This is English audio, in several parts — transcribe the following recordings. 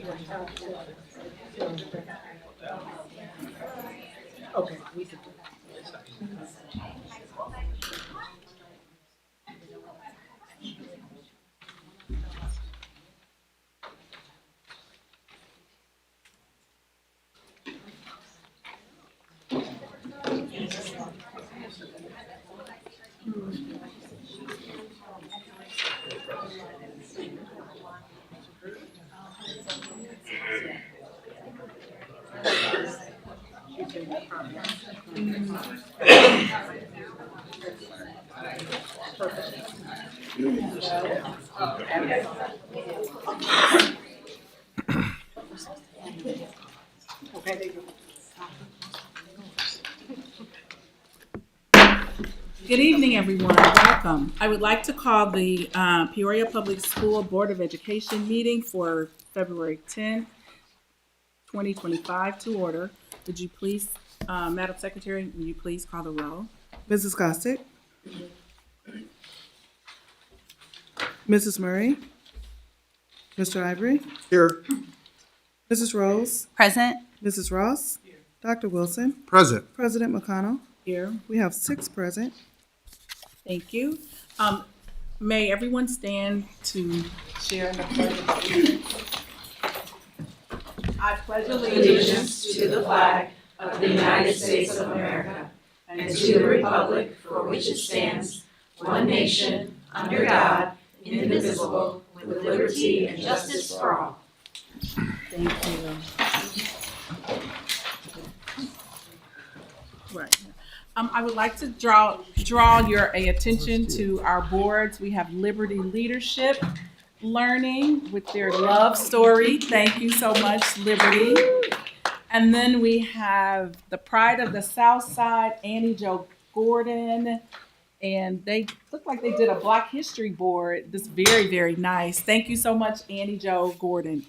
Okay, we can do okay. Good evening, everyone. Welcome. I would like to call the Peoria Public School Board of Education meeting for February 10th, 2025 to order. Would you please, Madam Secretary, would you please call the roll? Mrs. Gostick? Mrs. Murray? Mr. Ivory? Here. Mrs. Rose? Present. Mrs. Ross? Dr. Wilson? Present. President McConnell? Here. We have 6 present. Thank you. May everyone stand to share in the pledge of allegiance? I pledge Allegiance to the flag of the United States of America and to the republic for which it stands, one nation, under God, indivisible, with liberty and justice for all. Thank you. Right. I would like to draw your attention to our boards. We have Liberty Leadership Learning with their love story. Thank you so much, Liberty. And then we have the Pride of the South Side, Annie Jo Gordon. And they look like they did a Black History board. This very, very nice. Thank you so much, Annie Jo Gordon.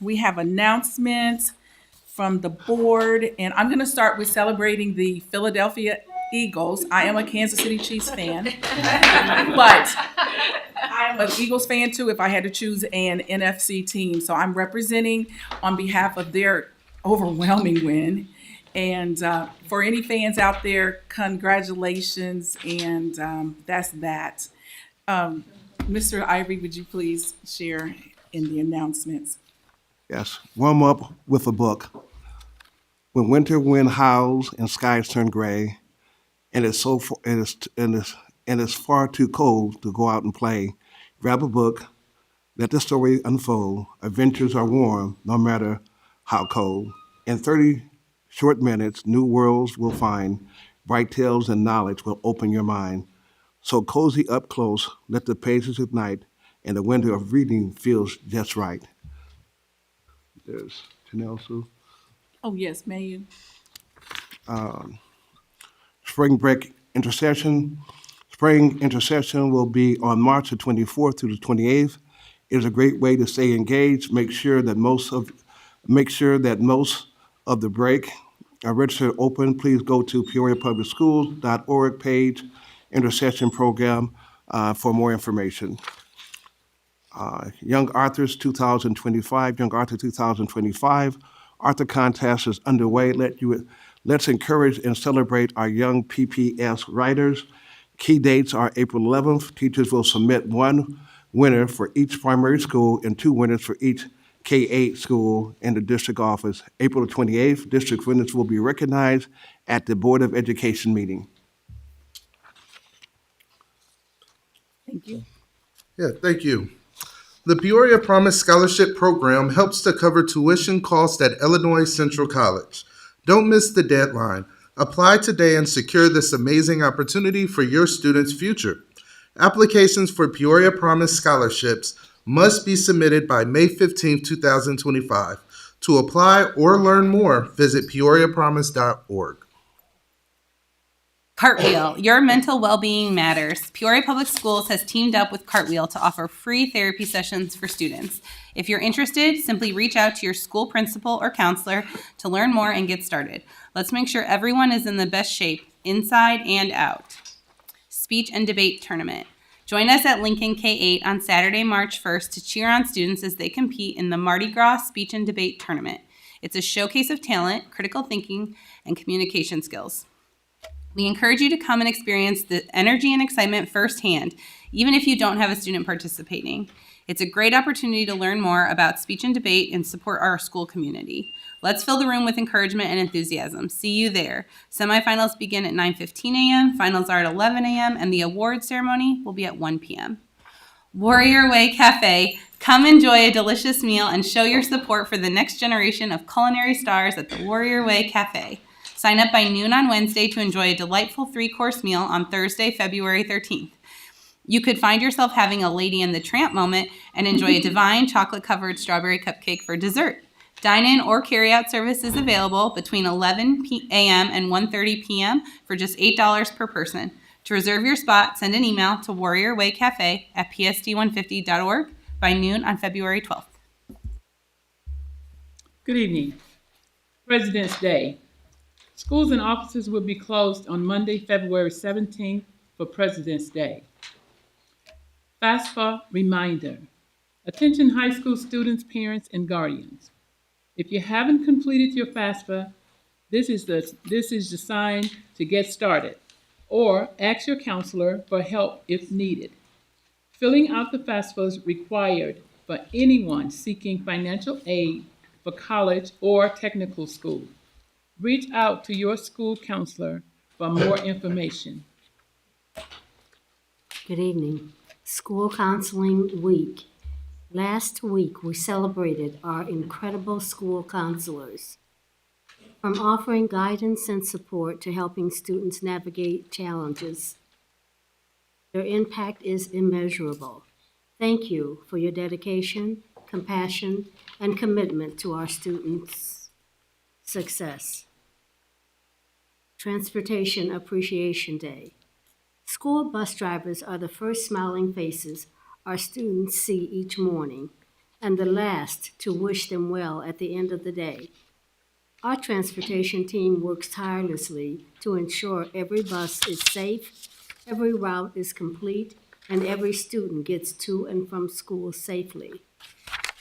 We have announcements from the board, and I'm going to start with celebrating the Philadelphia Eagles. I am a Kansas City Chiefs fan, but I'm an Eagles fan too if I had to choose an NFC team. So I'm representing on behalf of their overwhelming win. And for any fans out there, congratulations, and that's that. Mr. Ivory, would you please share in the announcements? Yes. Warm up with a book. When winter wind howls and skies turn gray, and it's far too cold to go out and play, grab a book, let the story unfold. Adventures are warm, no matter how cold. In 30 short minutes, new worlds will find. Bright tales and knowledge will open your mind. So cozy up close, let the pages ignite, and the winter of reading feels just right. There's Janelle Sue. Oh, yes, may you? Spring break intercession. Spring intercession will be on March the 24th through the 28th. It is a great way to stay engaged. Make sure that most of the break are registered open. Please go to peoriapublicschools.org page, intercession program, for more information. Young Author 2025, Author Contest is underway. Let's encourage and celebrate our young PPS writers. Key dates are April 11th. Teachers will submit 1 winner for each primary school and 2 winners for each K-8 school in the district office. April 28th, district winners will be recognized at the Board of Education meeting. Thank you. Yeah, thank you. The Peoria Promise Scholarship Program helps to cover tuition costs at Illinois Central College. Don't miss the deadline. Apply today and secure this amazing opportunity for your students' future. Applications for Peoria Promise Scholarships must be submitted by May 15, 2025. To apply or learn more, visit peoriapromise.org. Cartwheel, your mental well-being matters. Peoria Public Schools has teamed up with Cartwheel to offer free therapy sessions for students. If you're interested, simply reach out to your school principal or counselor to learn more and get started. Let's make sure everyone is in the best shape, inside and out. Speech and debate tournament. Join us at Lincoln K-8 on Saturday, March 1st to cheer on students as they compete in the Mardi Gras Speech and Debate Tournament. It's a showcase of talent, critical thinking, and communication skills. We encourage you to come and experience the energy and excitement firsthand, even if you don't have a student participating. It's a great opportunity to learn more about speech and debate and support our school community. Let's fill the room with encouragement and enthusiasm. See you there. Semifinals begin at 9:15 a.m., finals are at 11 a.m., and the award ceremony will be at 1 p.m. Warrior Way Cafe. Come enjoy a delicious meal and show your support for the next generation of culinary stars at the Warrior Way Cafe. Sign up by noon on Wednesday to enjoy a delightful 3-course meal on Thursday, February 13th. You could find yourself having a Lady and the Tramp moment and enjoy a divine chocolate-covered strawberry cupcake for dessert. Dine-in or carry-out service is available between 11 a.m. and 1:30 p.m. for just $8 per person. To reserve your spot, send an email to warriorwaycafe@psd150.org by noon on February 12th. Good evening. President's Day. Schools and offices will be closed on Monday, February 17th for President's Day. FAFSA reminder. Attention high school students, parents, and guardians. If you haven't completed your FAFSA, this is the sign to get started, or ask your counselor for help if needed. Filling out the FAFSA is required for anyone seeking financial aid for college or technical school. Reach out to your school counselor for more information. Good evening. School Counseling Week. Last week, we celebrated our incredible school counselors. From offering guidance and support to helping students navigate challenges, their impact is immeasurable. Thank you for your dedication, compassion, and commitment to our students' success. Transportation Appreciation Day. School bus drivers are the first smiling faces our students see each morning, and the last to wish them well at the end of the day. Our transportation team works tirelessly to ensure every bus is safe, every route is complete, and every student gets to and from school safely.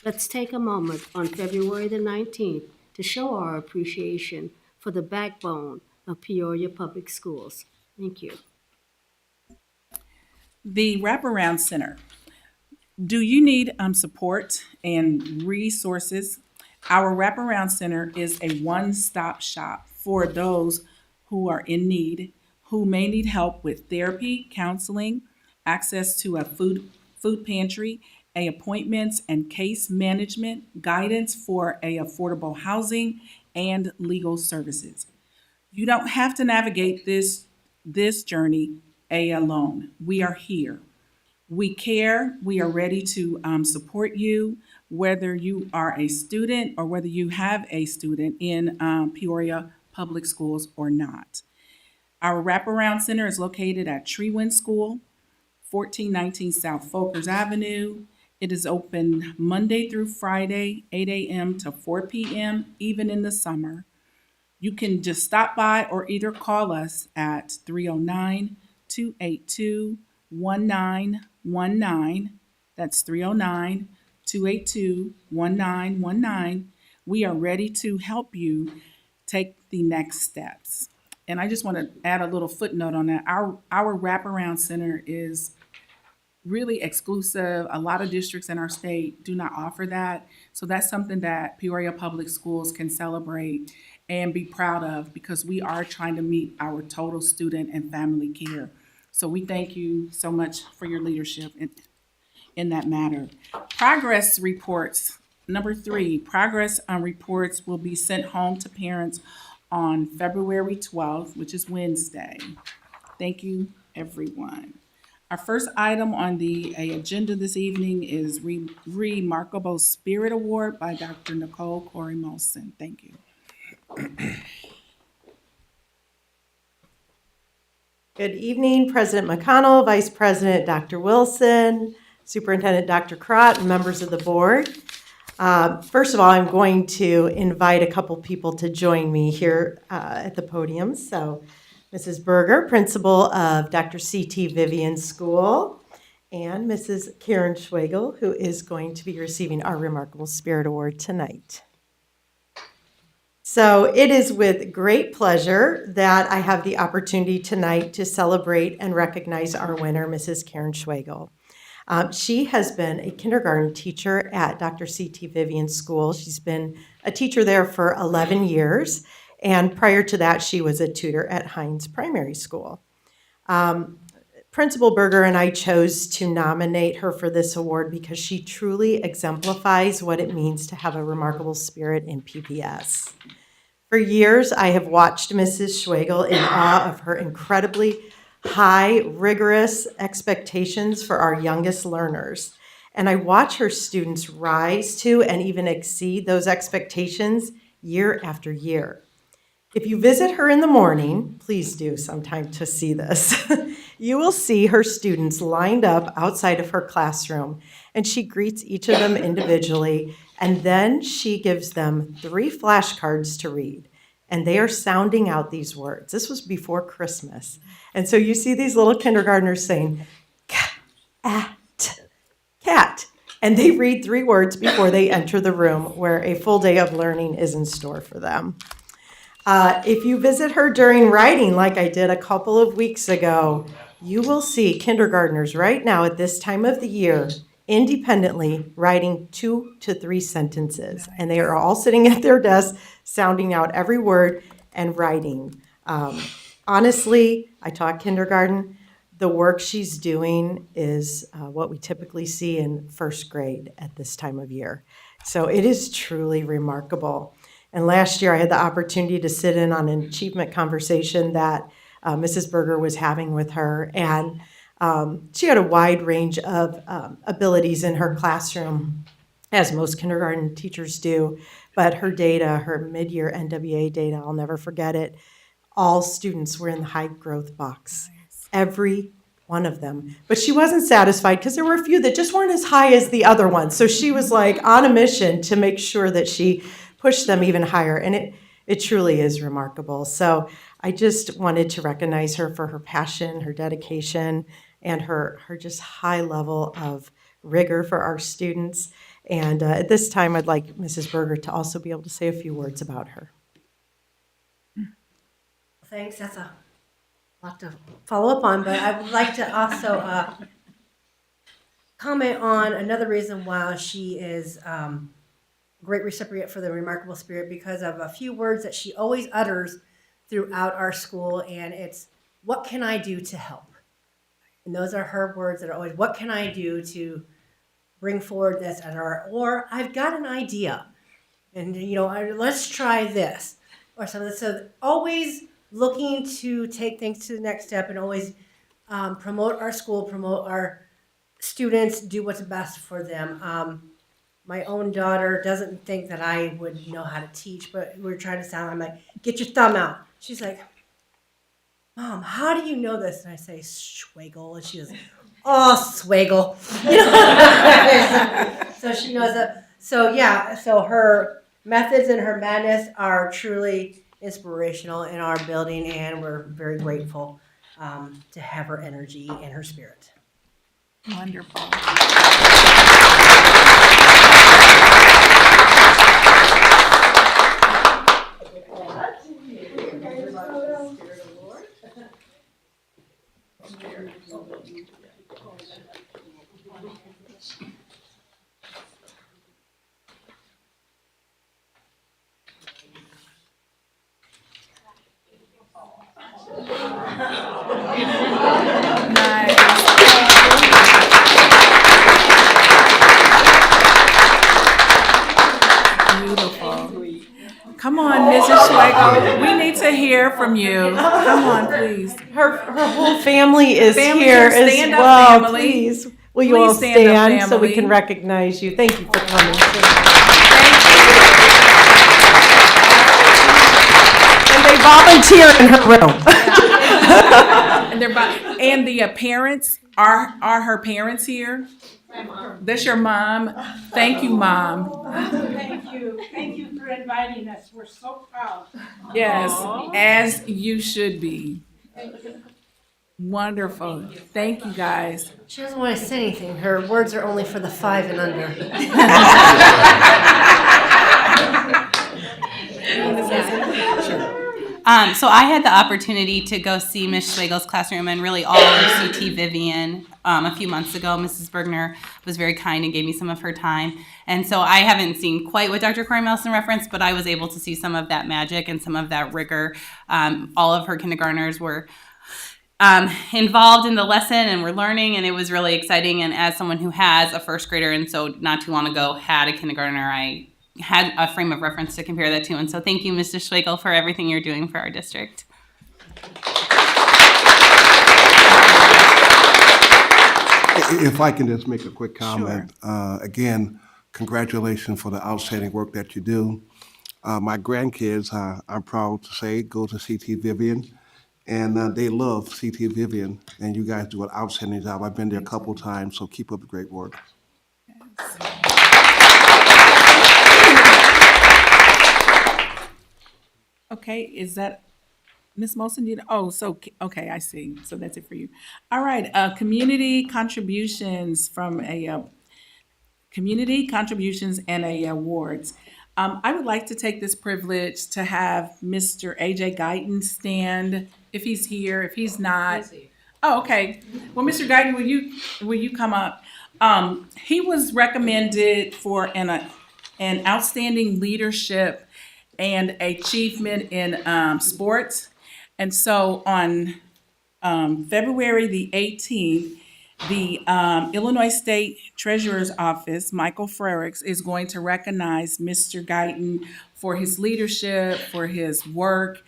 Let's take a moment on February the 19th to show our appreciation for the backbone of Peoria Public Schools. Thank you. The Wraparound Center. Do you need support and resources? Our Wraparound Center is a one-stop shop for those who are in need, who may need help with therapy, counseling, access to a food pantry, appointments and case management, guidance for affordable housing, and legal services. You don't have to navigate this journey alone. We are here. We care. We are ready to support you, whether you are a student or whether you have a student in Peoria Public Schools or not. Our Wraparound Center is located at Treewind School, 1419 South Folkers Avenue. It is open Monday through Friday, 8 a.m. to 4 p.m., even in the summer. You can just stop by or either call us at 309-282-1919. That's 309-282-1919. We are ready to help you take the next steps. And I just want to add a little footnote on that. Our Wraparound Center is really exclusive. A lot of districts in our state do not offer that. So that's something that Peoria Public Schools can celebrate and be proud of, because we are trying to meet our total student and family care. So we thank you so much for your leadership in that matter. Progress reports. Number 3, progress reports will be sent home to parents on February 12th, which is Wednesday. Thank you, everyone. Our first item on the agenda this evening is Remarkable Spirit Award by Dr. Nicole Corey Molson. Thank you. Good evening, President McConnell, Vice President Dr. Wilson, Superintendent Dr. Crott, and members of the board. First of all, I'm going to invite a couple people to join me here at the podium. So Mrs. Berger, principal of Dr. C.T. Vivian School, and Mrs. Karen Schwagel, who is going to be receiving our Remarkable Spirit Award tonight. So it is with great pleasure that I have the opportunity tonight to celebrate and recognize our winner, Mrs. Karen Schwagel. She has been a kindergarten teacher at Dr. C.T. Vivian School. She's been a teacher there for 11 years, and prior to that, she was a tutor at Hines Primary School. Principal Berger and I chose to nominate her for this award because she truly exemplifies what it means to have a remarkable spirit in PPS. For years, I have watched Mrs. Schwagel in awe of her incredibly high, rigorous expectations for our youngest learners. And I watch her students rise to and even exceed those expectations year after year. If you visit her in the morning, please do sometime to see this, you will see her students lined up outside of her classroom, and she greets each of them individually, and then she gives them 3 flashcards to read, and they are sounding out these words. This was before Christmas. And so you see these little kindergartners saying, cat, and they read 3 words before they enter the room where a full day of learning is in store for them. If you visit her during writing, like I did a couple of weeks ago, you will see kindergartners right now at this time of the year independently writing 2 to 3 sentences. And they are all sitting at their desks, sounding out every word and writing. Honestly, I taught kindergarten. The work she's doing is what we typically see in first grade at this time of year. So it is truly remarkable. And last year, I had the opportunity to sit in on an achievement conversation that Mrs. Berger was having with her. And she had a wide range of abilities in her classroom, as most kindergarten teachers do. But her data, her mid-year NWA data, I'll never forget it. All students were in the high growth box, every one of them. But she wasn't satisfied because there were a few that just weren't as high as the other ones. So she was like on a mission to make sure that she push them even higher, and it truly is remarkable. So I just wanted to recognize her for her passion, her dedication, and her just high level of rigor for our students. And at this time, I'd like Mrs. Berger to also be able to say a few words about her. Thanks, that's a lot to follow up on, but I would like to also comment on another reason why she is great recipient for the Remarkable Spirit, because of a few words that she always utters throughout our school, and it's, what can I do to help? And those are her words that are always, what can I do to bring forward this, or I've got an idea, and let's try this, or something. So always looking to take things to the next step, and always promote our school, promote our students, do what's best for them. My own daughter doesn't think that I would know how to teach, but we're trying to sound, I'm like, get your thumb out. She's like, Mom, how do you know this? And I say, Schwagel. And she goes, oh, Swagel. So she knows that. So yeah, so her methods and her madness are truly inspirational in our building, and we're very grateful to have her energy and her spirit. Wonderful. Come on, Mrs. Schwagel. We need to hear from you. Come on, please. Her whole family is Family here here. as Stand up, well. family. Please, will you Please all stand up, stand so we family. can recognize you? Thank you for coming. And they volunteer in her room. And the parents are her parents here? My mom. That's your mom. Thank you, Mom. Thank you. Thank you for inviting us. We're so proud. Yes, as you should be. Wonderful. Thank you, guys. She doesn't want to say anything. Her words are only for the 5 and under. So I had the opportunity to go see Ms. Schlegel's classroom and really all of CT Vivian a few months ago. Mrs. Bergner was very kind and gave me some of her time. And so I haven't seen quite what Dr. Corey Melson referenced, but I was able to see some of that magic and some of that rigor. All of her kindergartners were involved in the lesson and were learning, and it was really exciting. And as someone who has a first grader and so not too long ago had a kindergartner, I had a frame of reference to compare that to. And so thank you, Mr. Schlegel, for everything you're doing for our district. If I can just make a quick comment. Again, congratulations for the outstanding work that you do. My grandkids, I'm proud to say, go to CT Vivian, and they love CT Vivian, and you guys do an outstanding job. I've been there a couple times, so keep up the great work. Okay, is that Ms. Molson? Okay, I see. So that's it for you. All right, community contributions and awards. I would like to take this privilege to have Mr. AJ Guyton stand if he's here. If he's not, oh, okay. Well, Mr. Guyton, will you come up? He was recommended for an outstanding leadership and achievement in sports. And so on February the 18th, the Illinois State Treasurer's Office, Michael Frericks, is going to recognize Mr. Guyton for his leadership, for his work,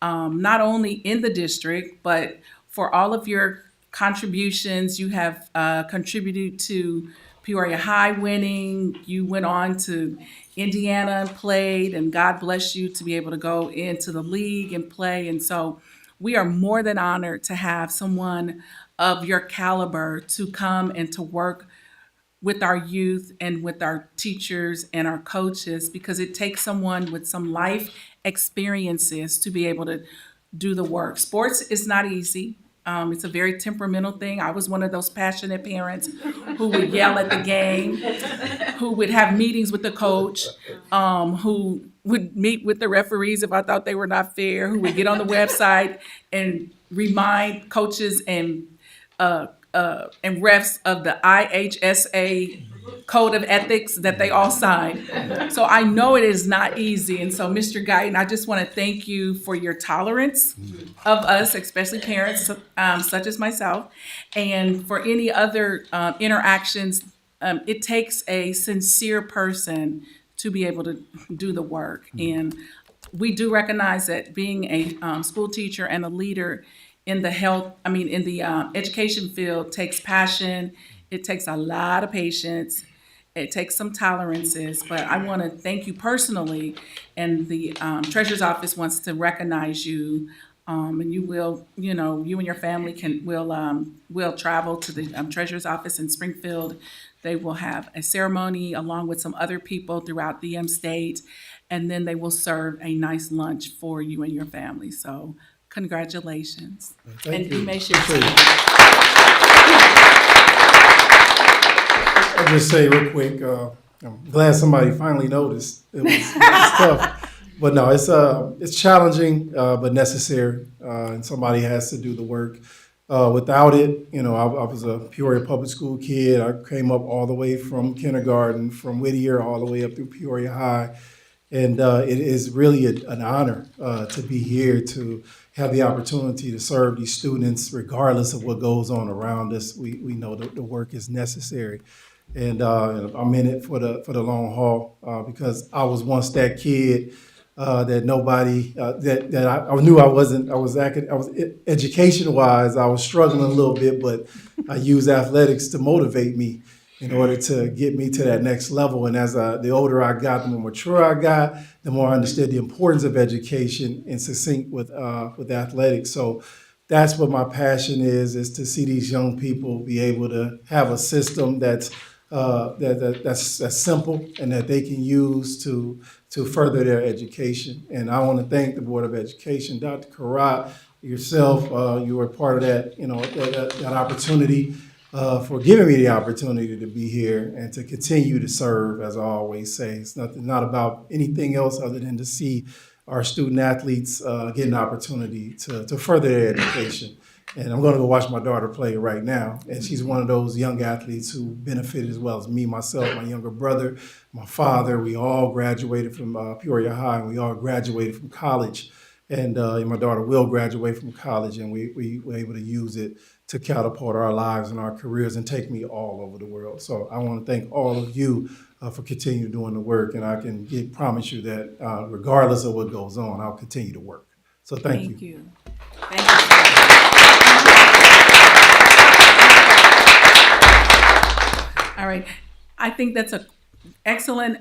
not only in the district, but for all of your contributions. You have contributed to Peoria High winning. You went on to Indiana and played, and God bless you to be able to go into the league and play. And so we are more than honored to have someone of your caliber to come and to work with our youth and with our teachers and our coaches, because it takes someone with some life experiences to be able to do the work. Sports is not easy. It's a very temperamental thing. I was one of those passionate parents who would yell at the game, who would have meetings with the coach, who would meet with the referees if I thought they were not fair, who would get on the website and remind coaches and refs of the IHSA code of ethics that they all signed. So I know it is not easy. And so, Mr. Guyton, I just want to thank you for your tolerance of us, especially parents such as myself, and for any other interactions. It takes a sincere person to be able to do the work. And we do recognize that being a school teacher and a leader in the education field takes passion. It takes a lot of patience. It takes some tolerances, but I want to thank you personally, and the Treasurer's Office wants to recognize you, and you will, you and your family will travel to the Treasurer's Office in Springfield. They will have a ceremony along with some other people throughout the state, and then they will serve a nice lunch for you and your family. So congratulations. Thank you. You may share. I'll just say real quick, I'm glad somebody finally noticed. It was tough, but no, it's challenging, but necessary, and somebody has to do the work. Without it, I was a Peoria public school kid. I came up all the way from kindergarten, from Whittier all the way up through Peoria High. And it is really an honor to be here, to have the opportunity to serve these students, regardless of what goes on around us. We know that the work is necessary. And I'm in it for the long haul, because I was once that kid that nobody that I knew I wasn't. I was education wise, I was struggling a little bit, but I used athletics to motivate me in order to get me to that next level. And as the older I got, the more mature I got, the more I understood the importance of education and succinct with athletics. So that's what my passion is to see these young people be able to have a system that's simple and that they can use to further their education. And I want to thank the Board of Education, Dr. Karat, yourself, you were part of that, that opportunity, for giving me the opportunity to be here and to continue to serve. As I always say, it's not about anything else other than to see our student athletes get an opportunity to further their education. And I'm going to go watch my daughter play right now. And she's one of those young athletes who benefited as well as me, myself, my younger brother, my father. We all graduated from Peoria High, and we all graduated from college. And my daughter will graduate from college, and we were able to use it to catapult our lives and our careers and take me all over the world. So I want to thank all of you for continuing doing the work. And I can promise you that regardless of what goes on, I'll continue to work. So thank you. Thank you. Thank you. All right. I think that's an excellent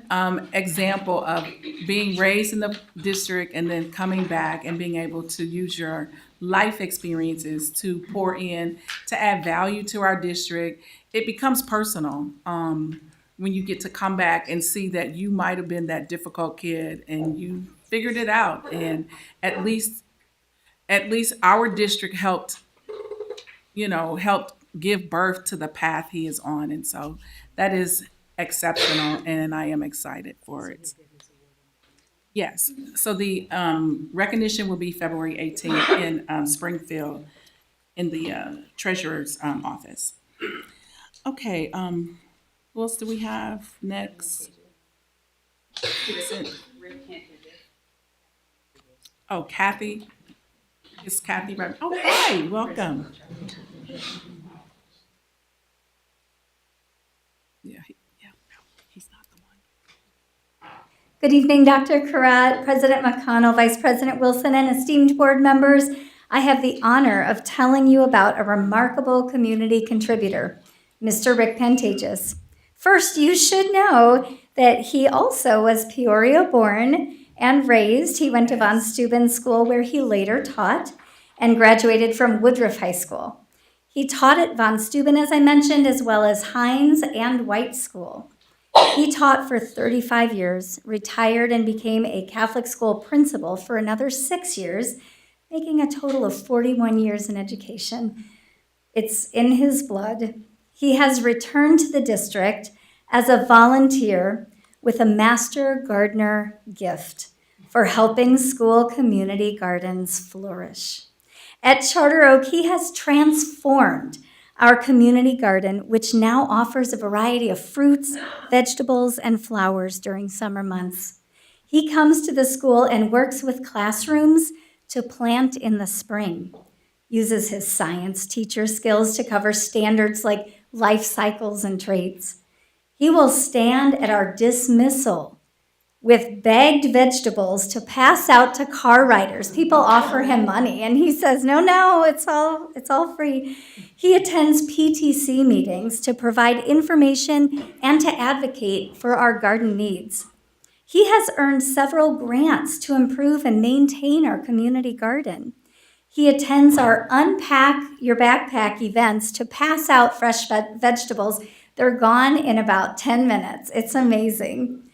example of being raised in the district and then coming back and being able to use your life experiences to pour in, to add value to our district. It becomes personal when you get to come back and see that you might have been that difficult kid and you figured it out. And at least our district helped give birth to the path he is on. And so that is exceptional, and I am excited for it. Yes, so the recognition will be February 18th in Springfield in the treasurer's office. Okay, who else do we have next? Oh, Kathy. Is Kathy right? Oh, hi, welcome. Yeah, he's not the one. Good evening, Dr. Karat, President McConnell, Vice President Wilson, and esteemed board members. I have the honor of telling you about a remarkable community contributor, Mr. Rick Pantages. First, you should know that he also was Peoria born and raised. He went to Von Steuben School, where he later taught, and graduated from Woodruff High School. He taught at Von Steuben, as I mentioned, as well as Hines and White School. He taught for 35 years, retired, and became a Catholic school principal for another 6 years, making a total of 41 years in education. It's in his blood. He has returned to the district as a volunteer with a Master Gardener gift for helping school community gardens flourish. At Charter Oak, he has transformed our community garden, which now offers a variety of fruits, vegetables, and flowers during summer months. He comes to the school and works with classrooms to plant in the spring, uses his science teacher skills to cover standards like life cycles and traits. He will stand at our dismissal with bagged vegetables to pass out to car riders. People offer him money, and he says, no, it's all free. He attends PTC meetings to provide information and to advocate for our garden needs. He has earned several grants to improve and maintain our community garden. He attends our Unpack Your Backpack events to pass out fresh vegetables. They're gone in about 10 minutes. It's amazing.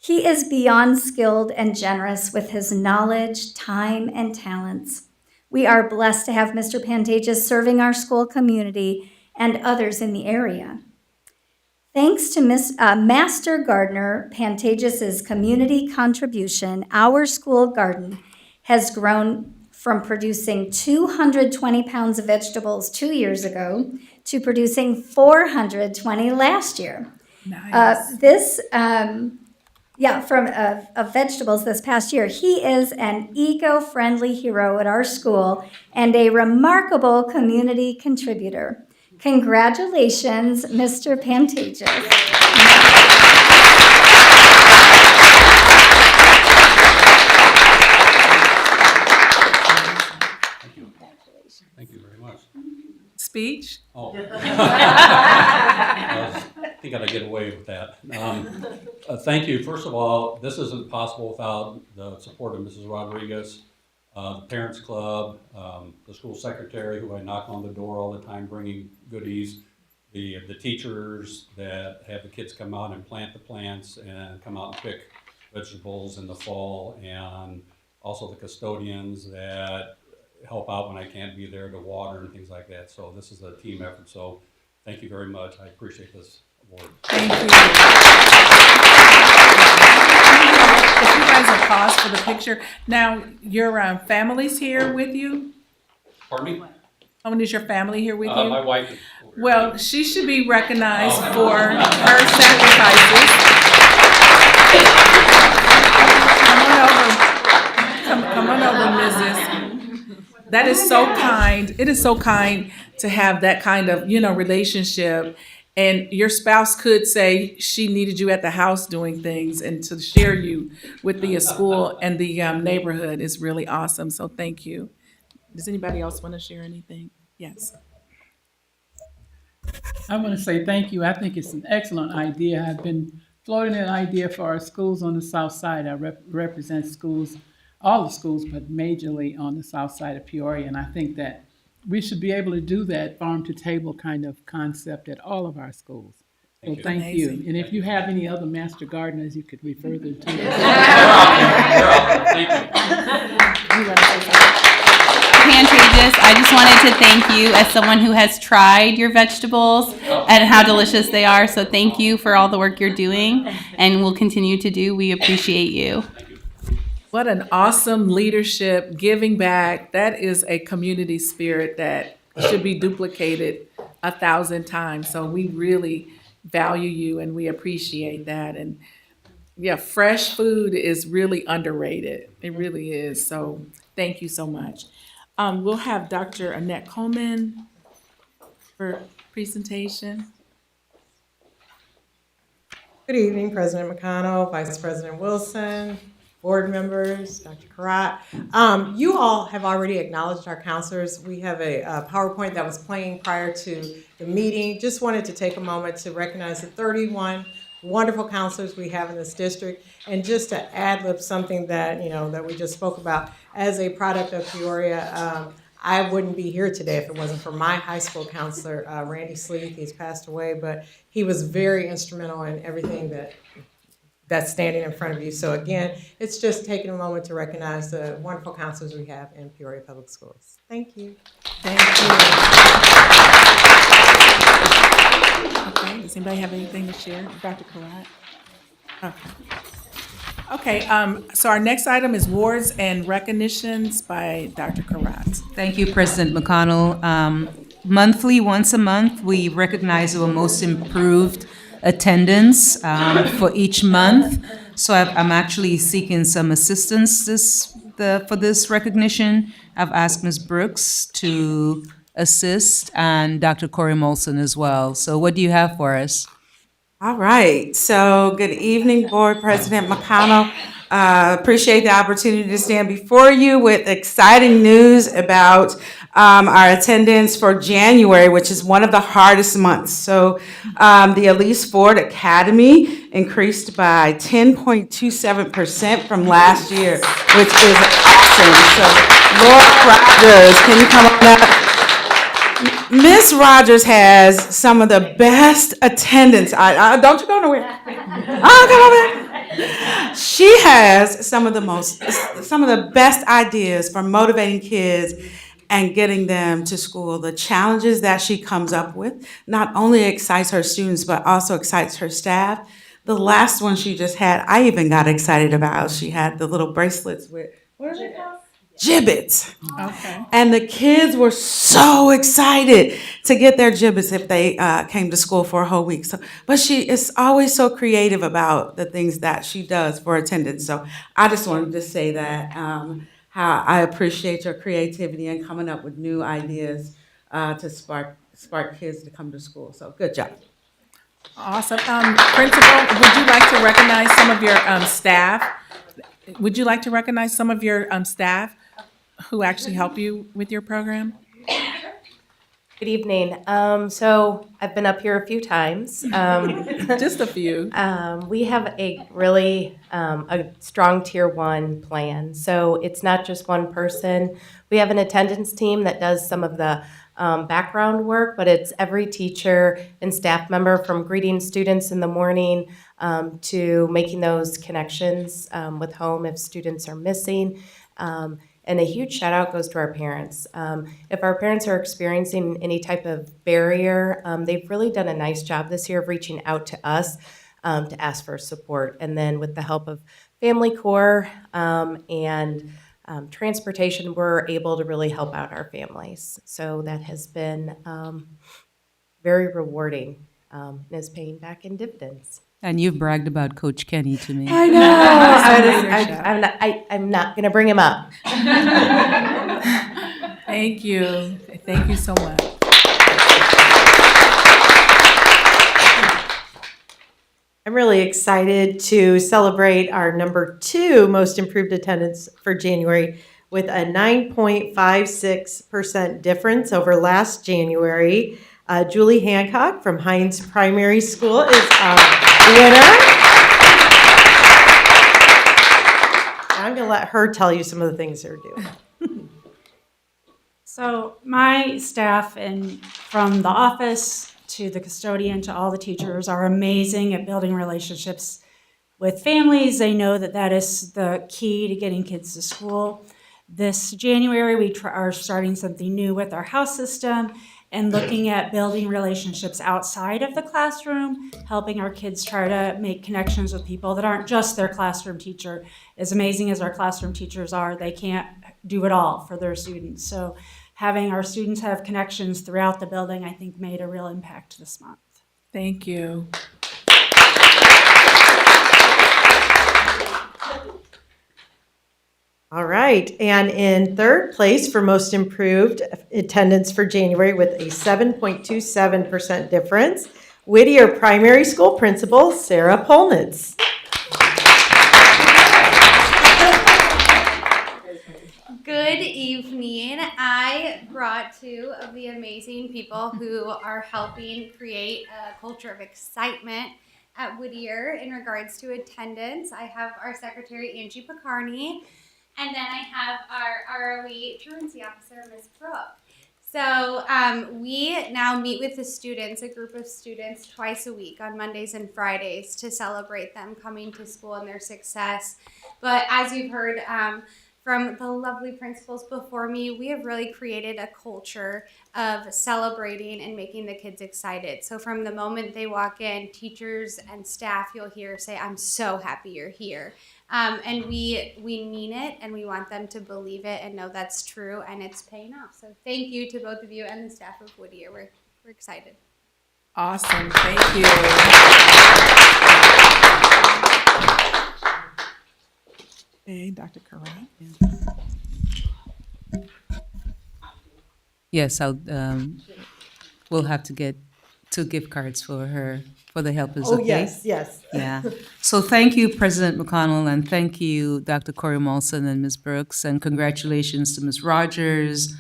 He is beyond skilled and generous with his knowledge, time, and talents. We are blessed to have Mr. Pantages serving our school community and others in the area. Thanks to Master Gardener Pantages' community contribution, our school garden has grown from producing 220 pounds of vegetables 2 years ago to producing 420 last year. Nice. Of vegetables this past year. He is an eco-friendly hero at our school and a remarkable community contributor. Congratulations, Mr. Pantages. Thank you very much. Speech? Oh. I think I'd get away with that. Thank you. First of all, this isn't possible without the support of Mrs. Rodriguez, the Parents Club, the school secretary who I knock on the door all the time bringing goodies, the teachers that have the kids come out and plant the plants and come out and pick vegetables in the fall, and also the custodians that help out when I can't be there to water and things like that. So this is a team effort. So thank you very much. I appreciate this award. Thank you. If you guys will pause for the picture. Now, your family's here with you? Pardon me? How many is your family here with you? My wife is over here. Well, she should be recognized for her sacrifices. Come on over, Mrs. That is so kind. It is so kind to have that kind of, relationship. And your spouse could say she needed you at the house doing things, and to share you with the school and the neighborhood is really awesome. So thank you. Does anybody else want to share anything? Yes. I want to say thank you. I think it's an excellent idea. I've been floating that idea for our schools on the south side. I represent schools, all the schools, but majorly on the south side of Peoria. And I think that we should be able to do that farm to table kind of concept at all of our schools. So thank you. Amazing. And if you have any other master gardeners, you could refer them to us. Thank you. Pantages, I just wanted to thank you as someone who has tried your vegetables and how delicious they are. So thank you for all the work you're doing and will continue to do. We appreciate you. What an awesome leadership, giving back. That is a community spirit that should be duplicated 1,000 times. So we really value you and we appreciate that. And yeah, fresh food is really underrated. It really is. So thank you so much. We'll have Dr. Annette Coleman for presentation. Good evening, President McConnell, Vice President Wilson, board members, Dr. Karat. You all have already acknowledged our counselors. We have a PowerPoint that was playing prior to the meeting. Just wanted to take a moment to recognize the 31 wonderful counselors we have in this district, and just to ad-lib something that that we just spoke about. As a product of Peoria, I wouldn't be here today if it wasn't for my high school counselor, Randy Sleeth. He's passed away, but he was very instrumental in everything that's standing in front of you. So again, it's just taking a moment to recognize the wonderful counselors we have in Peoria Public Schools. Thank you. Thank you. Okay, does anybody have anything to share? Dr. Karat? Okay, so our next item is awards and recognitions by Dr. Karat. Thank you, President McConnell. Monthly, once a month, we recognize our most improved attendance for each month. So I'm actually seeking some assistance for this recognition. I've asked Ms. Brooks to assist and Dr. Corey Molson as well. So what do you have for us? All right. So good evening, Board President McConnell. Appreciate the opportunity to stand before you with exciting news about our attendance for January, which is one of the hardest months. So the Elise Ford Academy increased by 10.27% from last year, which is awesome. So Laura Rogers, can you come on up? Miss Rogers has some of the best attendance. Don't you go nowhere. Oh, come over. She has some of the best ideas for motivating kids and getting them to school. The challenges that she comes up with not only excites her students, but also excites her staff. The last one she just had, I even got excited about. She had the little bracelets with, what are they called? Gibbets. Okay. And the kids were so excited to get their gibbets if they came to school for a whole week. So, but she is always so creative about the things that she does for attendance. So I just wanted to say that how I appreciate your creativity and coming up with new ideas to spark kids to come to school. So good job. Awesome. Principal, would you like to recognize some of your staff? Would you like to recognize some of your staff who actually help you with your program? Good evening. So I've been up here a few times. Just a few. We have a really a strong tier 1 plan. So it's not just one person. We have an attendance team that does some of the background work, but it's every teacher and staff member, from greeting students in the morning to making those connections with home if students are missing. And a huge shout out goes to our parents. If our parents are experiencing any type of barrier, they've really done a nice job this year of reaching out to us to ask for support. And then with the help of Family Corps and transportation, we're able to really help out our families. So that has been very rewarding and is paying back in dividends. And you've bragged about Coach Kenny to me. I know. I'm not going to bring him up. Thank you. Thank you so much. I'm really excited to celebrate our number 2 most improved attendance for January with a 9.56% difference over last January. Julie Hancock from Hines Primary School is our winner. I'm going to let her tell you some of the things they're doing. So my staff and from the office to the custodian to all the teachers are amazing at building relationships with families. They know that that is the key to getting kids to school. This January, we are starting something new with our house system and looking at building relationships outside of the classroom, helping our kids try to make connections with people that aren't just their classroom teacher. As amazing as our classroom teachers are, they can't do it all for their students. So having our students have connections throughout the building, I think, made a real impact this month. Thank you. All right, and in third place for most improved attendance for January with a 7.27% difference, Whittier Primary School Principal Sarah Polnitz. Good evening. I brought 2 of the amazing people who are helping create a culture of excitement at Whittier in regards to attendance. I have our secretary, Angie Picarni, and then I have our ROE truancy officer, Ms. Brooke. So we now meet with the students, a group of students, twice a week on Mondays and Fridays to celebrate them coming to school and their success. But as you've heard from the lovely principals before me, we have really created a culture of celebrating and making the kids excited. So from the moment they walk in, teachers and staff, you'll hear say, "I'm so happy you're here." And we mean it, and we want them to believe it and know that's true, and it's paying off. So thank you to both of you and the staff of Whittier. We're excited. Awesome. Thank you. Hey, Dr. Karan. Yes, we'll have to get 2 gift cards for her for the help. Is Oh, okay? yes. Yeah. So thank you, President McConnell, and thank you, Dr. Corey Molson and Ms. Brooks, and congratulations to Ms. Rogers,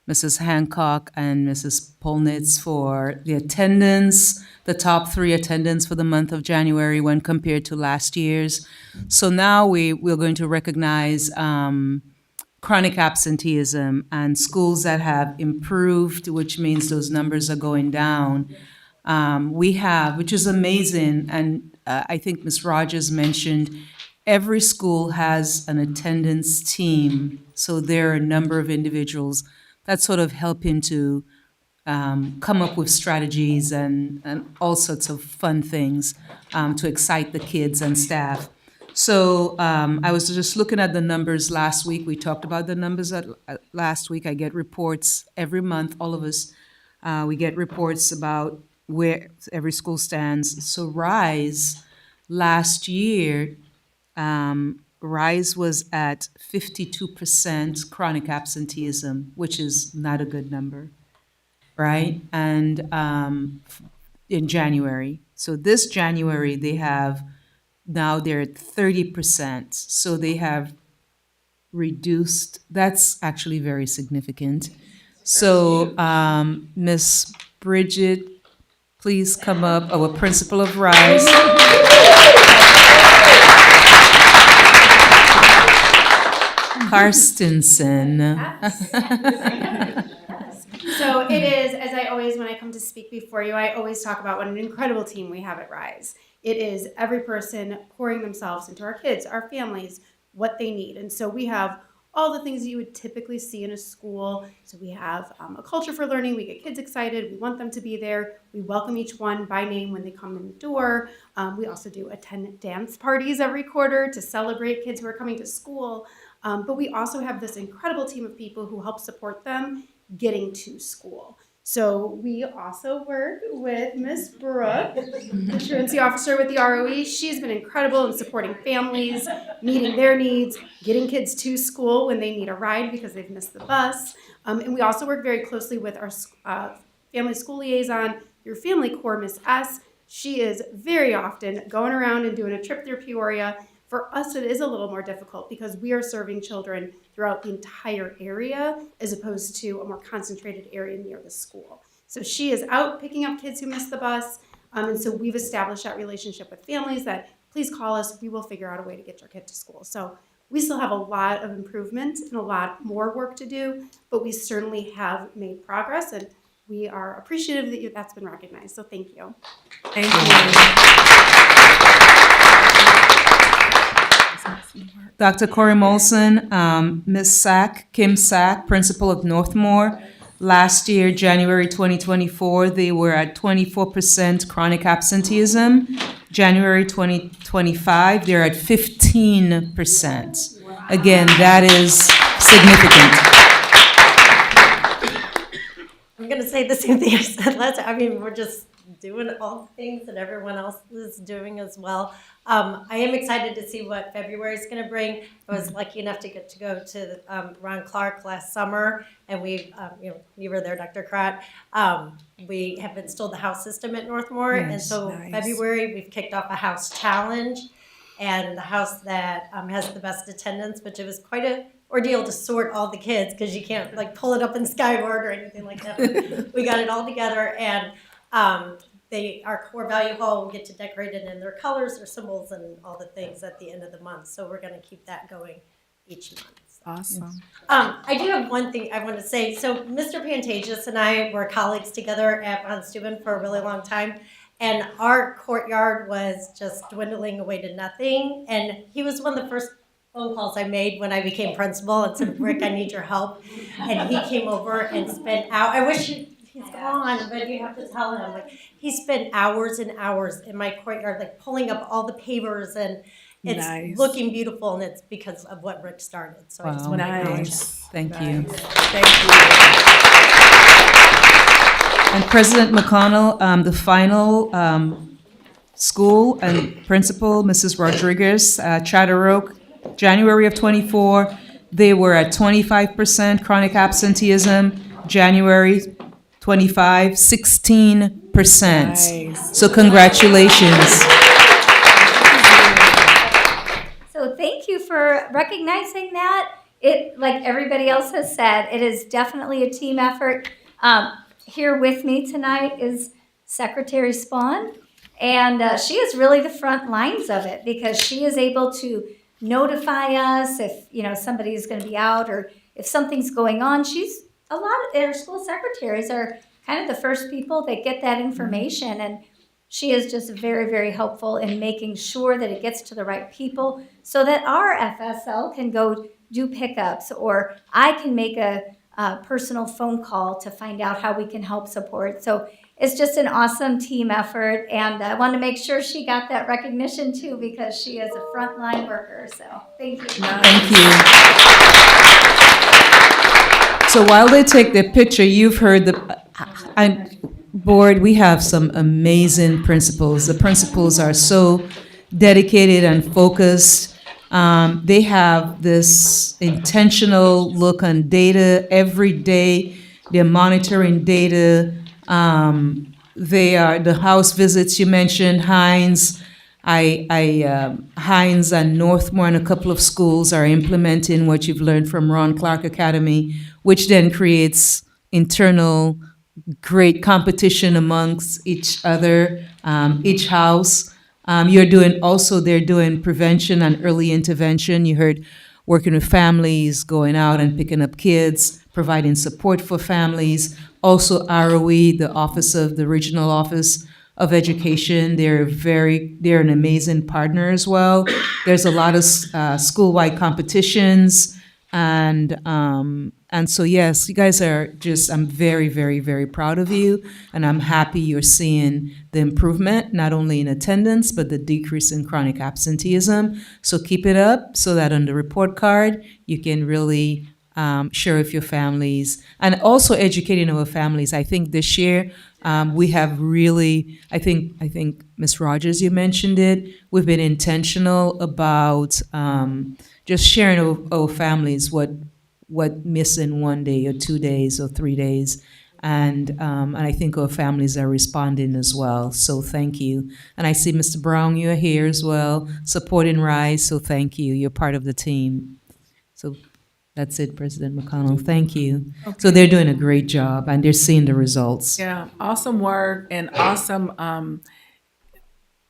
Mrs. Hancock, and Mrs. Polnitz for the attendance, the top 3 attendance for the month of January when compared to last year's. So now we're going to recognize chronic absenteeism and schools that have improved, which means those numbers are going down. We have, which is amazing, and I think Ms. Rogers mentioned, every school has an attendance team. So there are a number of individuals that sort of help him to come up with strategies and all sorts of fun things to excite the kids and staff. So I was just looking at the numbers last week. We talked about the numbers last week. I get reports every month, all of us. We get reports about where every school stands. So RISE, last year, RISE was at 52% chronic absenteeism, which is not a good number, right? And in January. So this January, they're at 30%. So they have reduced, that's actually very significant. So Miss Bridget, please come up, our principal of RISE. Karstensen. So it is, as I always, when I come to speak before you, I always talk about what an incredible team we have at RISE. It is every person pouring themselves into our kids, our families, what they need. And so we have all the things that you would typically see in a school. So we have a culture for learning. We get kids excited. We want them to be there. We welcome each one by name when they come in the door. We also do attend dance parties every quarter to celebrate kids who are coming to school. But we also have this incredible team of people who help support them getting to school. So we also work with Miss Brooke, the truancy officer with the ROE. She's been incredible in supporting families, meeting their needs, getting kids to school when they need a ride because they've missed the bus. And we also work very closely with our family school liaison, your family core, Miss S. She is very often going around and doing a trip through Peoria. For us, it is a little more difficult because we are serving children throughout the entire area as opposed to a more concentrated area near the school. So she is out picking up kids who missed the bus. And so we've established that relationship with families that please call us. We will figure out a way to get your kid to school. So we still have a lot of improvement and a lot more work to do, but we certainly have made progress, and we are appreciative that that's been recognized. So thank you. Thank you. Dr. Corey Molson, Ms. Sack, Kim Sack, principal of Northmore. Last year, January 2024, they were at 24% chronic absenteeism. January 2025, they're at 15%. Again, that is significant. I'm going to say the same thing I said last time. I mean, we're just doing all the things that everyone else is doing as well. I am excited to see what February is going to bring. I was lucky enough to get to go to Ron Clark last summer, and we, you were there, Dr. Crott. We have installed the house system at Northmore, and so February we've kicked off a house challenge, and the house that has the best attendance, which it was quite a ordeal to sort all the kids because you can't like pull it up in Skyward or anything like that. We got it all together, and our core value hall will get to decorate it in their colors, their symbols, and all the things at the end of the month. So we're going to keep that going each month. So. Awesome. I do have one thing I want to say. So Mr. Pantagius and I were colleagues together at Von Steuben for a really long time. And our courtyard was just dwindling away to nothing. And he was one of the first phone calls I made when I became principal and said, Rick, I need your help. And he came over and spent out. I wish he's gone, but you have to tell him. Like, he spent hours and hours in my courtyard, like pulling up all the pavers, and it's looking beautiful, and it's because of what Rick started. So I just want to acknowledge him. Thank you. Thank you. And President McConnell, the final school and principal, Mrs. Rodriguez, Charter Oak, January of 24, they were at 25% chronic absenteeism. January 25, 16%. So congratulations. So thank you for recognizing that. It, like everybody else has said, it is definitely a team effort. Here with me tonight is Secretary Spawn, and she is really the front lines of it because she is able to notify us if somebody is going to be out or if something's going on. A lot of our school secretaries are kind of the first people that get that information, and she is just very, very helpful in making sure that it gets to the right people so that our FSL can go do pickups, or I can make a personal phone call to find out how we can help support. So it's just an awesome team effort, and I want to make sure she got that recognition too because she is a frontline worker. So thank you. Thank you. So while they take their picture, you've heard board, we have some amazing principals. The principals are so dedicated and focused. They have this intentional look on data every day. They're monitoring data. They are the house visits you mentioned, Hines. Hines and Northmore and a couple of schools are implementing what you've learned from Ron Clark Academy, which then creates internal great competition amongst each other, each house. They're doing prevention and early intervention. You heard working with families, going out and picking up kids, providing support for families. Also ROE, the Regional Office of Education, they're an amazing partner as well. There's a lot of school-wide competitions. And so yes, you guys are just, I'm very, very, very proud of you, and I'm happy you're seeing the improvement, not only in attendance, but the decrease in chronic absenteeism. So keep it up so that on the report card, you can really share with your families, and also educating our families. I think this year, we have really, I think Ms. Rogers, you mentioned it, we've been intentional about just sharing our families what missing 1 day or 2 days or 3 days. And I think our families are responding as well. So thank you. And I see Mr. Brown, you're here as well, supporting Rise. So thank you. You're part of the team. So that's it, President McConnell. Thank you. So they're doing a great job, and they're seeing the results. Yeah, awesome work and awesome.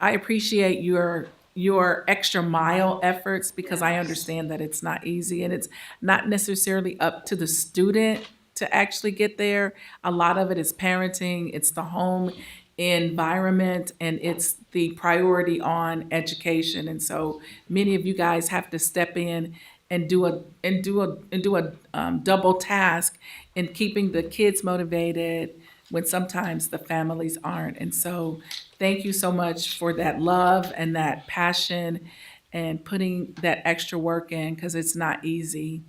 I appreciate your extra mile efforts, because I understand that it's not easy and it's not necessarily up to the student to actually get there. A lot of it is parenting, it's the home environment, and it's the priority on education. And so many of you guys have to step in and do a double task in keeping the kids motivated when sometimes the families aren't. And so thank you so much for that love and that passion and putting that extra work in, because it's not easy.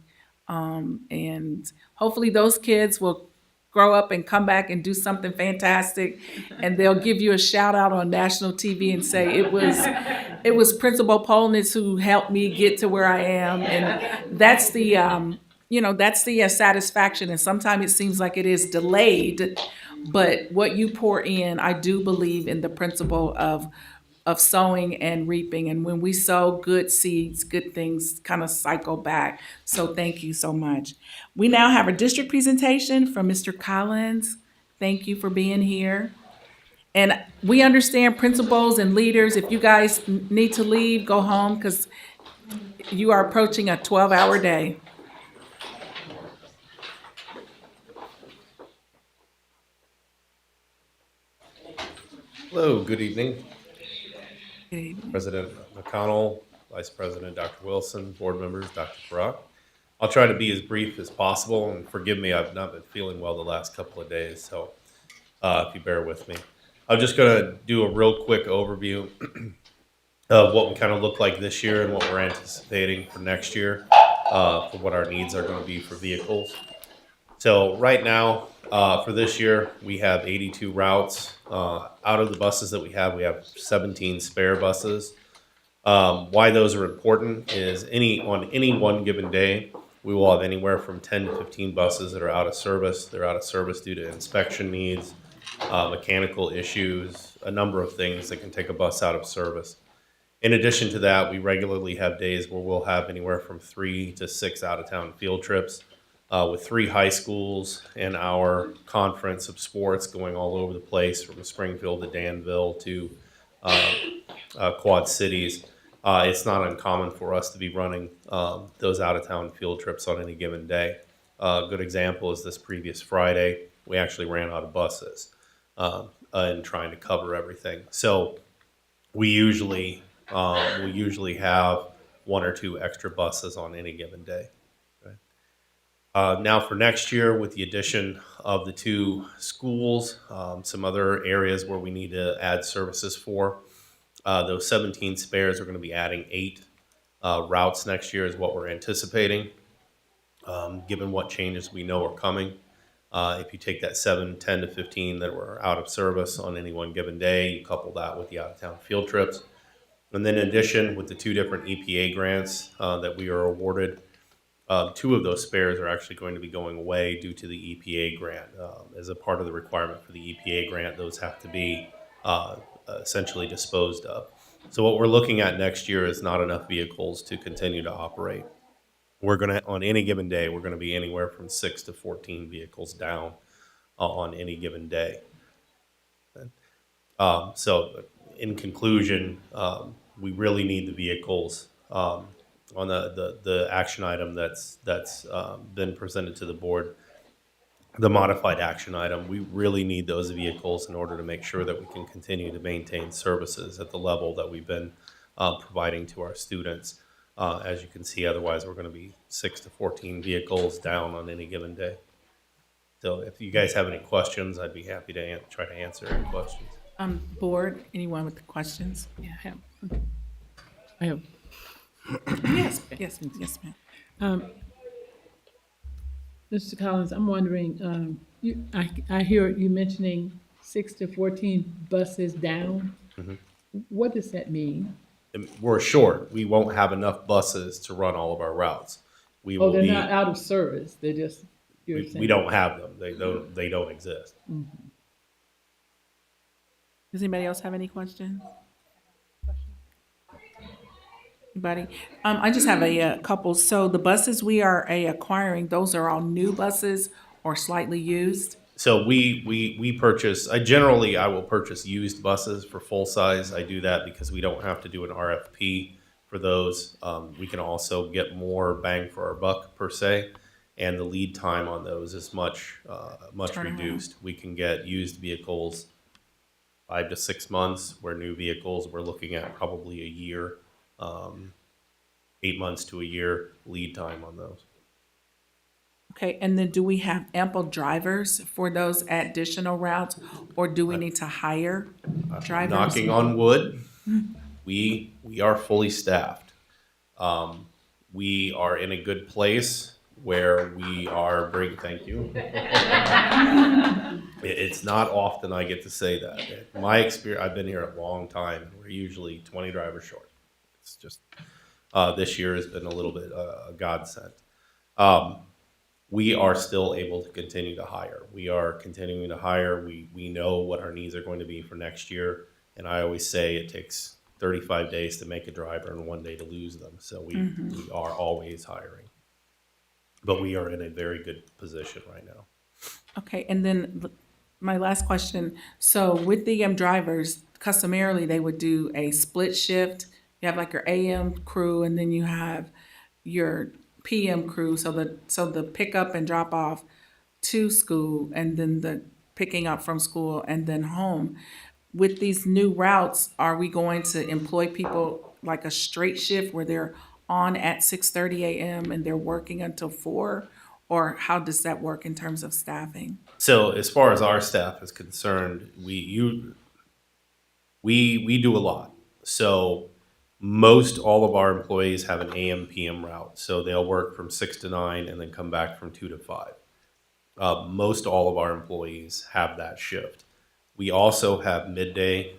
And hopefully those kids will grow up and come back and do something fantastic, and they'll give you a shout out on national TV and say it was Principal Polnitz who helped me get to where I am. And that's the that's the satisfaction. And sometimes it seems like it is delayed, but what you pour in, I do believe in the principle of sowing and reaping. And when we sow good seeds, good things kind of cycle back. So thank you so much. We now have a district presentation from Mr. Collins. Thank you for being here. And we understand principals and leaders, if you guys need to leave, go home, because you are approaching a 12-hour day. Hello, good evening. President McConnell, Vice President Dr. Wilson, board members, Dr. Barak. I'll try to be as brief as possible, and forgive me, I've not been feeling well the last couple of days, so if you bear with me. I'm just going to do a real quick overview of what we kind of look like this year and what we're anticipating for next year, for what our needs are going to be for vehicles. So right now, for this year, we have 82 routes. Out of the buses that we have 17 spare buses. Why those are important is on any one given day, we will have anywhere from 10 to 15 buses that are out of service. They're out of service due to inspection needs, mechanical issues, a number of things that can take a bus out of service. In addition to that, we regularly have days where we'll have anywhere from 3 to 6 out-of-town field trips. With 3 high schools and our conference of sports going all over the place, from Springfield to Danville to Quad Cities, it's not uncommon for us to be running those out-of-town field trips on any given day. A good example is this previous Friday, we actually ran out of buses and trying to cover everything. So we usually have 1 or 2 extra buses on any given day. Now for next year, with the addition of the 2 schools, some other areas where we need to add services for, those 17 spares are going to be adding 8 routes next year is what we're anticipating, given what changes we know are coming. If you take that 7, 10 to 15 that were out of service on any one given day, you couple that with the out-of-town field trips. And then in addition, with the 2 different EPA grants that we are awarded, 2 of those spares are actually going to be going away due to the EPA grant. As a part of the requirement for the EPA grant, those have to be essentially disposed of. So what we're looking at next year is not enough vehicles to continue to operate. We're going to, on any given day, we're going to be anywhere from 6 to 14 vehicles down on any given day. So in conclusion, we really need the vehicles. On the action item that's been presented to the board, the modified action item, we really need those vehicles in order to make sure that we can continue to maintain services at the level that we've been providing to our students. As you can see, otherwise we're going to be 6 to 14 vehicles down on any given day. So if you guys have any questions, I'd be happy to try to answer any questions. Board, anyone with questions? Yeah, I have. Yes, yes, ma'am. Mr. Collins, I'm wondering, I hear you mentioning 6 to 14 buses down. Mhm. What does that mean? And we're short. We won't have enough buses to run all of our routes. We Oh, will they're be. not out of service, they're just, you're saying? We don't have them. They don't exist. Mhm. Does anybody else have any questions? Anybody? I just have a couple. So the buses we are acquiring, those are all new buses or slightly used? So we purchase. I will purchase used buses for full size. I do that because we don't have to do an RFP for those. We can also get more bang for our buck per se, and the lead time on those is much Turnaround. reduced. We can get used vehicles 5 to 6 months, where new vehicles we're looking at probably a year, 8 months to a year lead time on those. Okay, and then do we have ample drivers for those additional routes, or do we need to hire drivers? Knocking on wood, we are fully staffed. We are in a good place where we are thank you. It's not often I get to say that. In my experience, I've been here a long time, and we're usually 20 drivers short. It's just, this year has been a little bit a godsend. We are still able to continue to hire. We are continuing to hire. We know what our needs are going to be for next year. And I always say it takes 35 days to make a driver and 1 day to lose them. So we are always hiring. But we are in a very good position right now. Okay, and then my last question, so with the drivers, customarily, they would do a split shift. You have like your AM crew, and then you have your PM crew, so the pickup and drop off to school, and then the picking up from school and then home. With these new routes, are we going to employ people like a straight shift where they're on at 6:30 a.m. and they're working until 4? Or how does that work in terms of staffing? So as far as our staff is concerned, we do a lot. So most all of our employees have an AM PM route. So they'll work from 6 to 9 and then come back from 2 to 5. Most all of our employees have that shift. We also have midday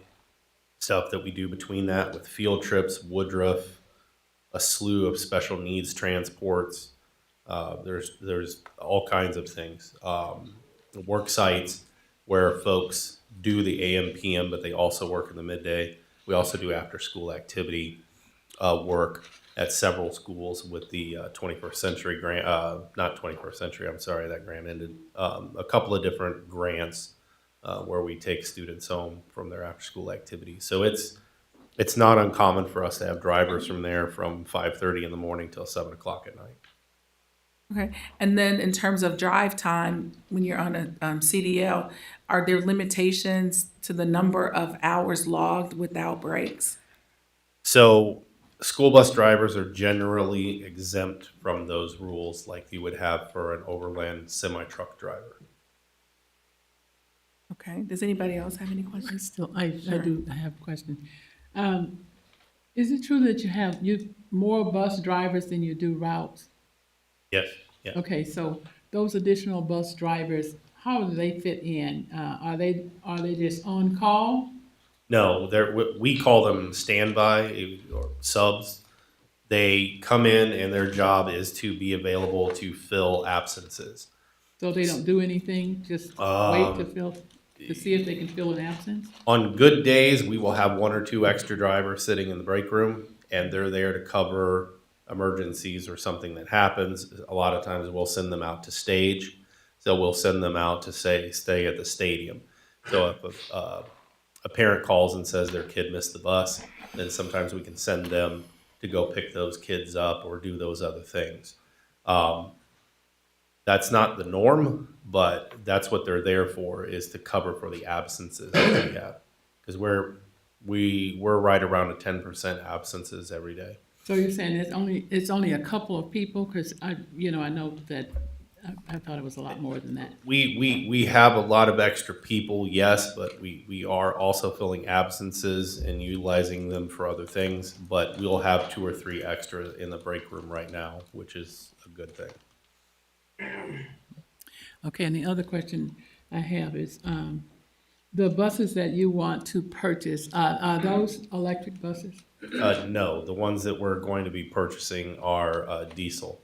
stuff that we do between that with field trips, Woodruff, a slew of special needs transports. There's all kinds of things. Work sites where folks do the AM PM, but they also work in the midday. We also do after school activity work at several schools with the 21st century grant, not 21st century, I'm sorry, that grant ended. A couple of different grants where we take students home from their after school activities. So it's not uncommon for us to have drivers from there from 5:30 in the morning till 7 o'clock at night. Okay, and then in terms of drive time, when you're on a CDL, are there limitations to the number of hours logged without breaks? So school bus drivers are generally exempt from those rules like you would have for an overland semi-truck driver. Okay, does anybody else have any questions? I Sure. do, I have a question. Is it true that you have more bus drivers than you do routes? Yes, yeah. Okay, so those additional bus drivers, how do they fit in? Are they just on call? No, we call them standby or subs. They come in and their job is to be available to fill absences. So they don't do anything, just wait to see if they can fill an absence? On good days, we will have 1 or 2 extra drivers sitting in the break room, and they're there to cover emergencies or something that happens. A lot of times we'll send them out to stage. So we'll send them out to stay at the stadium. So if a parent calls and says their kid missed the bus, then sometimes we can send them to go pick those kids up or do those other things. That's not the norm, but that's what they're there for, is to cover for the absences that we have. Because we're right around a 10% absences every day. So you're saying it's only a couple of people? Because I know that I thought it was a lot more than that. We have a lot of extra people, yes, but we are also filling absences and utilizing them for other things. But we'll have 2 or 3 extra in the break room right now, which is a good thing. Okay, and the other question I have is, the buses that you want to purchase, are those electric buses? No, the ones that we're going to be purchasing are diesel.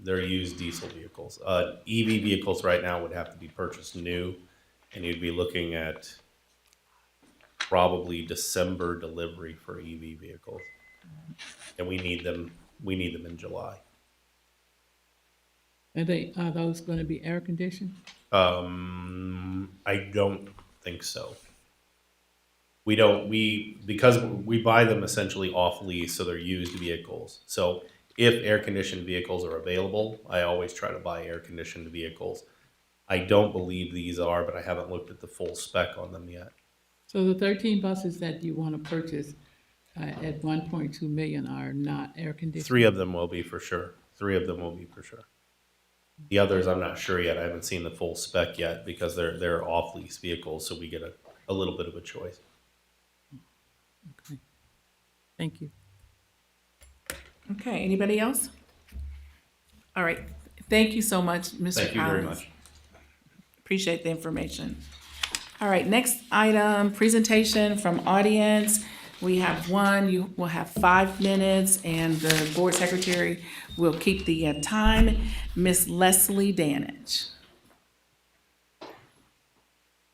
They're used diesel vehicles. EV vehicles right now would have to be purchased new, and you'd be looking at probably December delivery for EV vehicles. And we need them in July. Are those going to be air conditioned? I don't think so. Because we buy them essentially off lease, so they're used vehicles. So if air conditioned vehicles are available, I always try to buy air conditioned vehicles. I don't believe these are, but I haven't looked at the full spec on them yet. So the 13 buses that you want to purchase at 1.2 million are not air conditioned? 3 of them will be for sure. The others, I'm not sure yet. I haven't seen the full spec yet because they're off lease vehicles, so we get a little bit of a choice. Okay. Thank you. Okay, anybody else? All right, thank you so much, Mr. Collins. Thank you very much. Appreciate the information. All right, next item, presentation from audience. We have one, you will have 5 minutes, and the board secretary will keep the time. Miss Leslie Danich.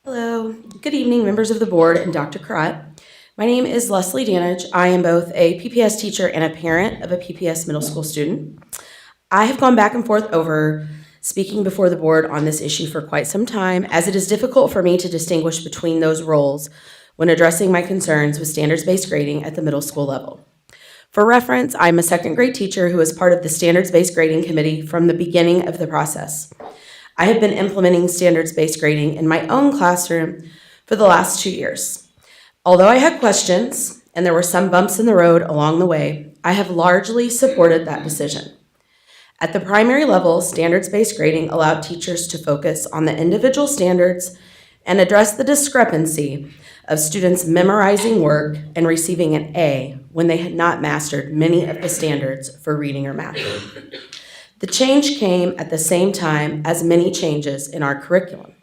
Hello, good evening, members of the board and Dr. Crott. My name is Leslie Danich. I am both a PPS teacher and a parent of a PPS middle school student. I have gone back and forth over speaking before the board on this issue for quite some time, as it is difficult for me to distinguish between those roles when addressing my concerns with standards-based grading at the middle school level. For reference, I'm a 2nd grade teacher who is part of the standards-based grading committee from the beginning of the process. I have been implementing standards-based grading in my own classroom for the last 2 years. Although I had questions, and there were some bumps in the road along the way, I have largely supported that decision. At the primary level, standards-based grading allowed teachers to focus on the individual standards and address the discrepancy of students memorizing work and receiving an A when they had not mastered many of the standards for reading or math. The change came at the same time as many changes in our curriculum.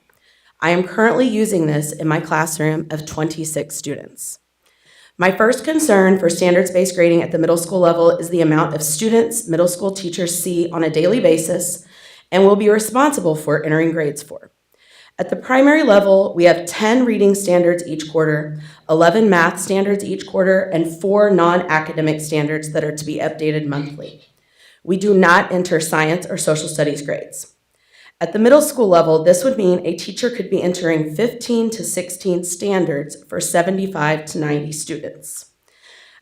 I am currently using this in my classroom of 26 students. My first concern for standards-based grading at the middle school level is the amount of students middle school teachers see on a daily basis and will be responsible for entering grades for. At the primary level, we have 10 reading standards each quarter, 11 math standards each quarter, and 4 non-academic standards that are to be updated monthly. We do not enter science or social studies grades. At the middle school level, this would mean a teacher could be entering 15 to 16 standards for 75 to 90 students.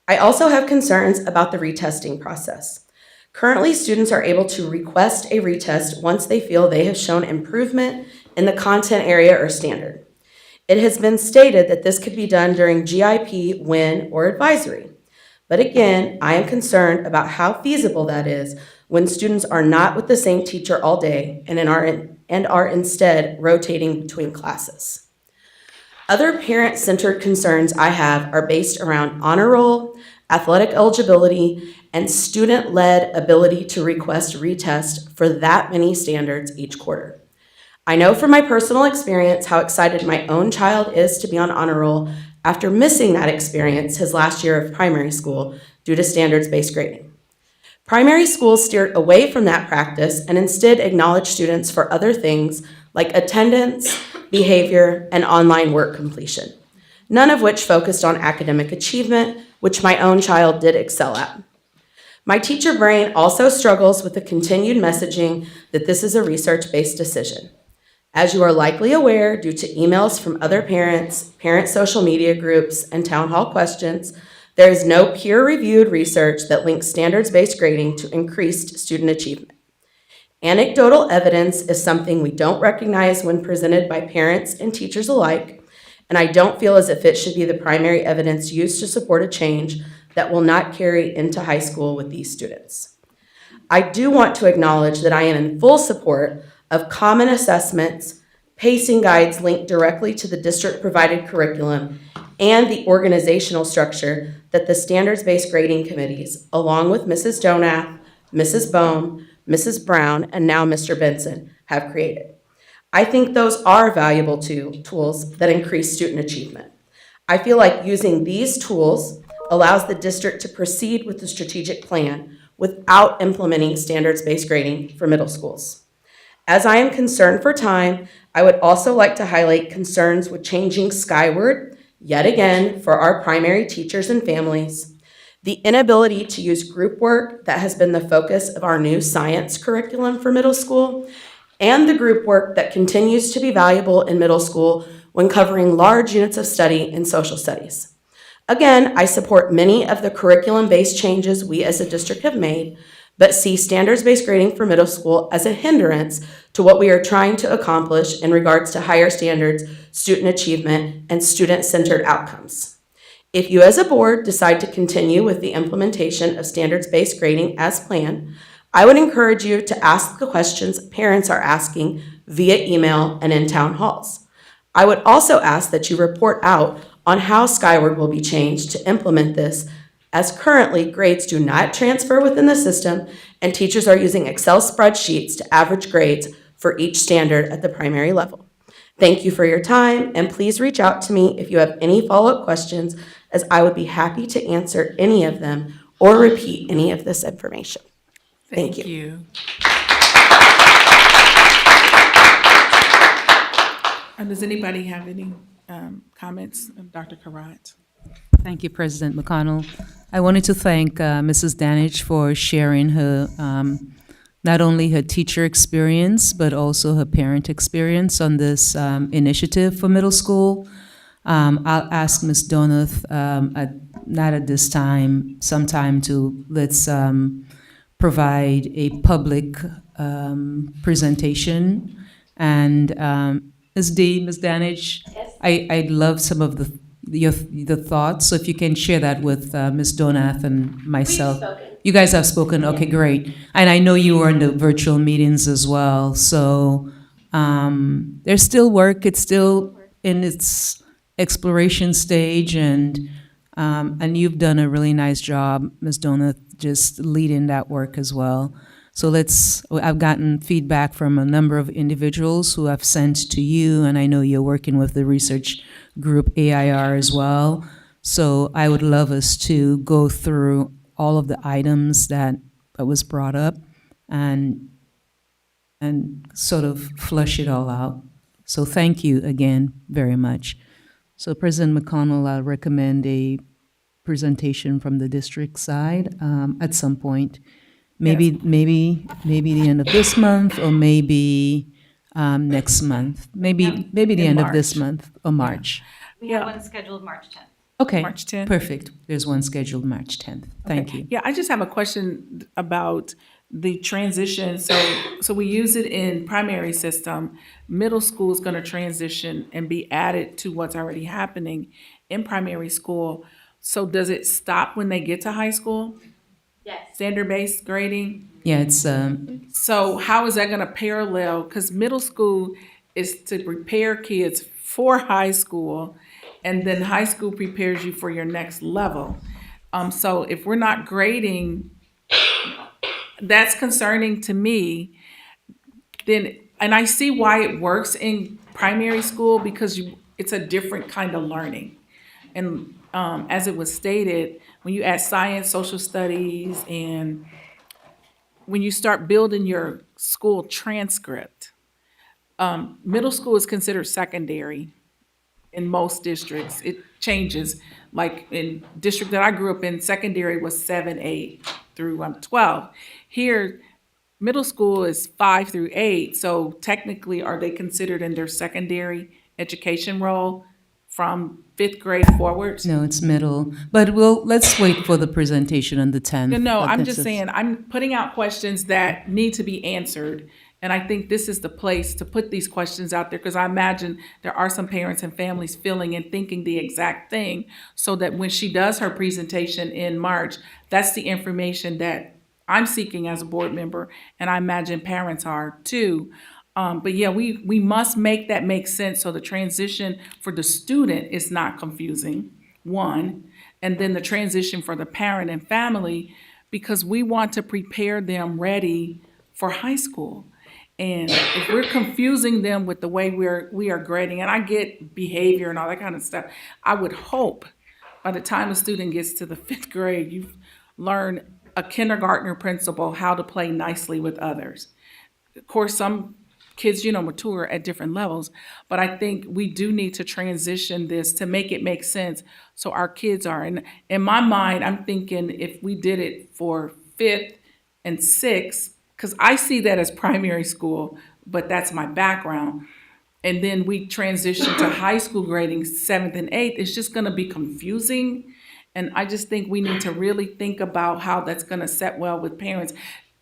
I also have concerns about the retesting process. Currently, students are able to request a retest once they feel they have shown improvement in the content area or standard. It has been stated that this could be done during GIP, WIN, or advisory. But again, I am concerned about how feasible that is when students are not with the same teacher all day and are instead rotating between classes. Other parent-centered concerns I have are based around honor roll, athletic eligibility, and student-led ability to request retest for that many standards each quarter. I know from my personal experience how excited my own child is to be on honor roll after missing that experience his last year of primary school due to standards-based grading. Primary schools steered away from that practice and instead acknowledged students for other things like attendance, behavior, and online work completion, none of which focused on academic achievement, which my own child did excel at. My teacher brain also struggles with the continued messaging that this is a research-based decision. As you are likely aware, due to emails from other parents, parent social media groups, and town hall questions, there is no peer-reviewed research that links standards-based grading to increased student achievement. Anecdotal evidence is something we don't recognize when presented by parents and teachers alike, and I don't feel as if it should be the primary evidence used to support a change, that will not carry into high school with these students. I do want to acknowledge that I am in full support of common assessments, pacing guides linked directly to the district-provided curriculum, and the organizational structure that the standards-based grading committees, along with Mrs. Donath, Mrs. Bohm, Mrs. Brown, and now Mr. Benson, have created. I think those are valuable tools that increase student achievement. I feel like using these tools allows the district to proceed with the strategic plan without implementing standards-based grading for middle schools. As I am concerned for time, I would also like to highlight concerns with changing Skyward, yet again, for our primary teachers and families, the inability to use group work that has been the focus of our new science curriculum for middle school, and the group work that continues to be valuable in middle school when covering large units of study in social studies. Again, I support many of the curriculum-based changes we as a district have made, but see standards-based grading for middle school as a hindrance to what we are trying to accomplish in regards to higher standards, student achievement, and student-centered outcomes. If you as a board decide to continue with the implementation of standards-based grading as planned, I would encourage you to ask the questions parents are asking via email and in town halls. I would also ask that you report out on how Skyward will be changed to implement this, as currently grades do not transfer within the system and teachers are using Excel spreadsheets to average grades for each standard at the primary level. Thank you for your time, and please reach out to me if you have any follow-up questions, as I would be happy to answer any of them or repeat any of this information. Thank you. Does anybody have any comments of Dr. Karat? Thank you, President McConnell. I wanted to thank Mrs. Danich for sharing her, not only her teacher experience, but also her parent experience on this initiative for middle school. I'll ask Ms. Donath, not at this time, sometime to let's provide a public presentation. And Ms. Danich, I'd love some of the thoughts. So if you can share that with Ms. Donath and myself. You guys have spoken. Okay, great. And I know you were in the virtual meetings as well. So there's still work. It's still in its exploration stage, and you've done a really nice job, Ms. Donath, just leading that work as well. So I've gotten feedback from a number of individuals who have sent to you, and I know you're working with the research group AIR as well. So I would love us to go through all of the items that was brought up and sort of flush it all out. So thank you again very much. So President McConnell, I'll recommend a presentation from the district side at some point. Maybe the end of this month, or maybe next month. Maybe the end of this month or March. We have one scheduled March 10th. Okay, March 10th. perfect. There's one scheduled March 10th. Thank you. Yeah, I just have a question about the transition. So we use it in primary system. Middle school is going to transition and be added to what's already happening in primary school. So does it stop when they get to high school? Yes. Standard-based grading? Yeah, it's So how is that going to parallel? Because middle school is to prepare kids for high school, and then high school prepares you for your next level. So if we're not grading, that's concerning to me. Then, and I see why it works in primary school, because it's a different kind of learning. And as it was stated, when you add science, social studies, and when you start building your school transcript, middle school is considered secondary in most districts. It changes. Like in district that I grew up in, secondary was 7, 8 through 12. Here, middle school is 5 through 8. So technically, are they considered in their secondary education role from 5th grade forward? no, it's middle. But let's wait for the presentation on the 10th. No, But I'm this just is- saying, I'm putting out questions that need to be answered. And I think this is the place to put these questions out there, because I imagine there are some parents and families feeling and thinking the exact thing, so that when she does her presentation in March, that's the information that I'm seeking as a board member, and I imagine parents are too. But yeah, we must make that make sense, so the transition for the student is not confusing, one, and then the transition for the parent and family, because we want to prepare them ready for high school. And if we're confusing them with the way we are grading, and I get behavior and all that kind of stuff, I would hope by the time a student gets to the 5th grade, you've learned a kindergartner principle, how to play nicely with others. Of course, some kids, mature at different levels, but I think we do need to transition this to make it make sense, so our kids are. And in my mind, I'm thinking if we did it for 5th and 6th, because I see that as primary school, but that's my background. And then we transition to high school grading 7th and 8th, it's just going to be confusing. And I just think we need to really think about how that's going to set well with parents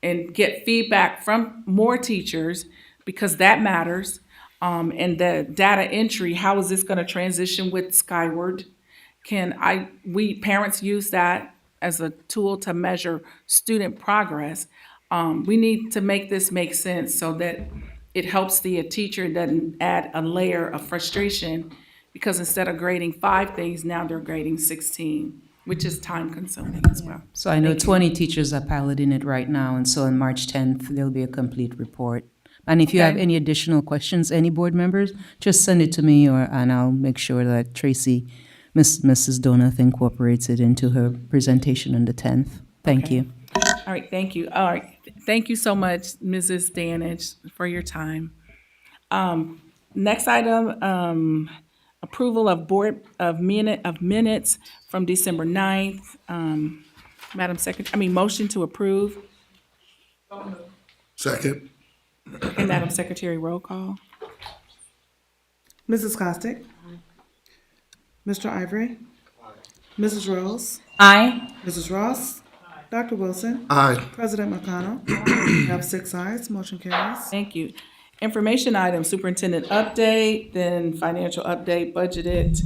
and get feedback from more teachers, because that matters. And the data entry, how is this going to transition with Skyward? We parents use that as a tool to measure student progress. We need to make this make sense so that it helps the teacher, doesn't add a layer of frustration, because instead of grading 5 things, now they're grading 16, which is time consuming as well. So I know Thank you. 20 teachers are piloting it right now, and so on March 10th, there'll be a complete report. And if you have Okay. any additional questions, any board members, just send it to me, and I'll make sure that Tracy, Mrs. Donath, incorporates it into her presentation on the 10th. Thank Okay. you. All right, thank you. All right, thank you so much, Mrs. Danich, for your time. Next item, approval of minutes from December 9th. Madam Secretary, motion to approve. Second. Okay, Madam Secretary, roll call. Mrs. Costick? Mr. Ivory? Mrs. Rose? Aye. Mrs. Ross? Dr. Wilson? Aye. President McConnell? We have 6 ayes, motion carries. Thank you. Information items, superintendent update, then financial update, budgeted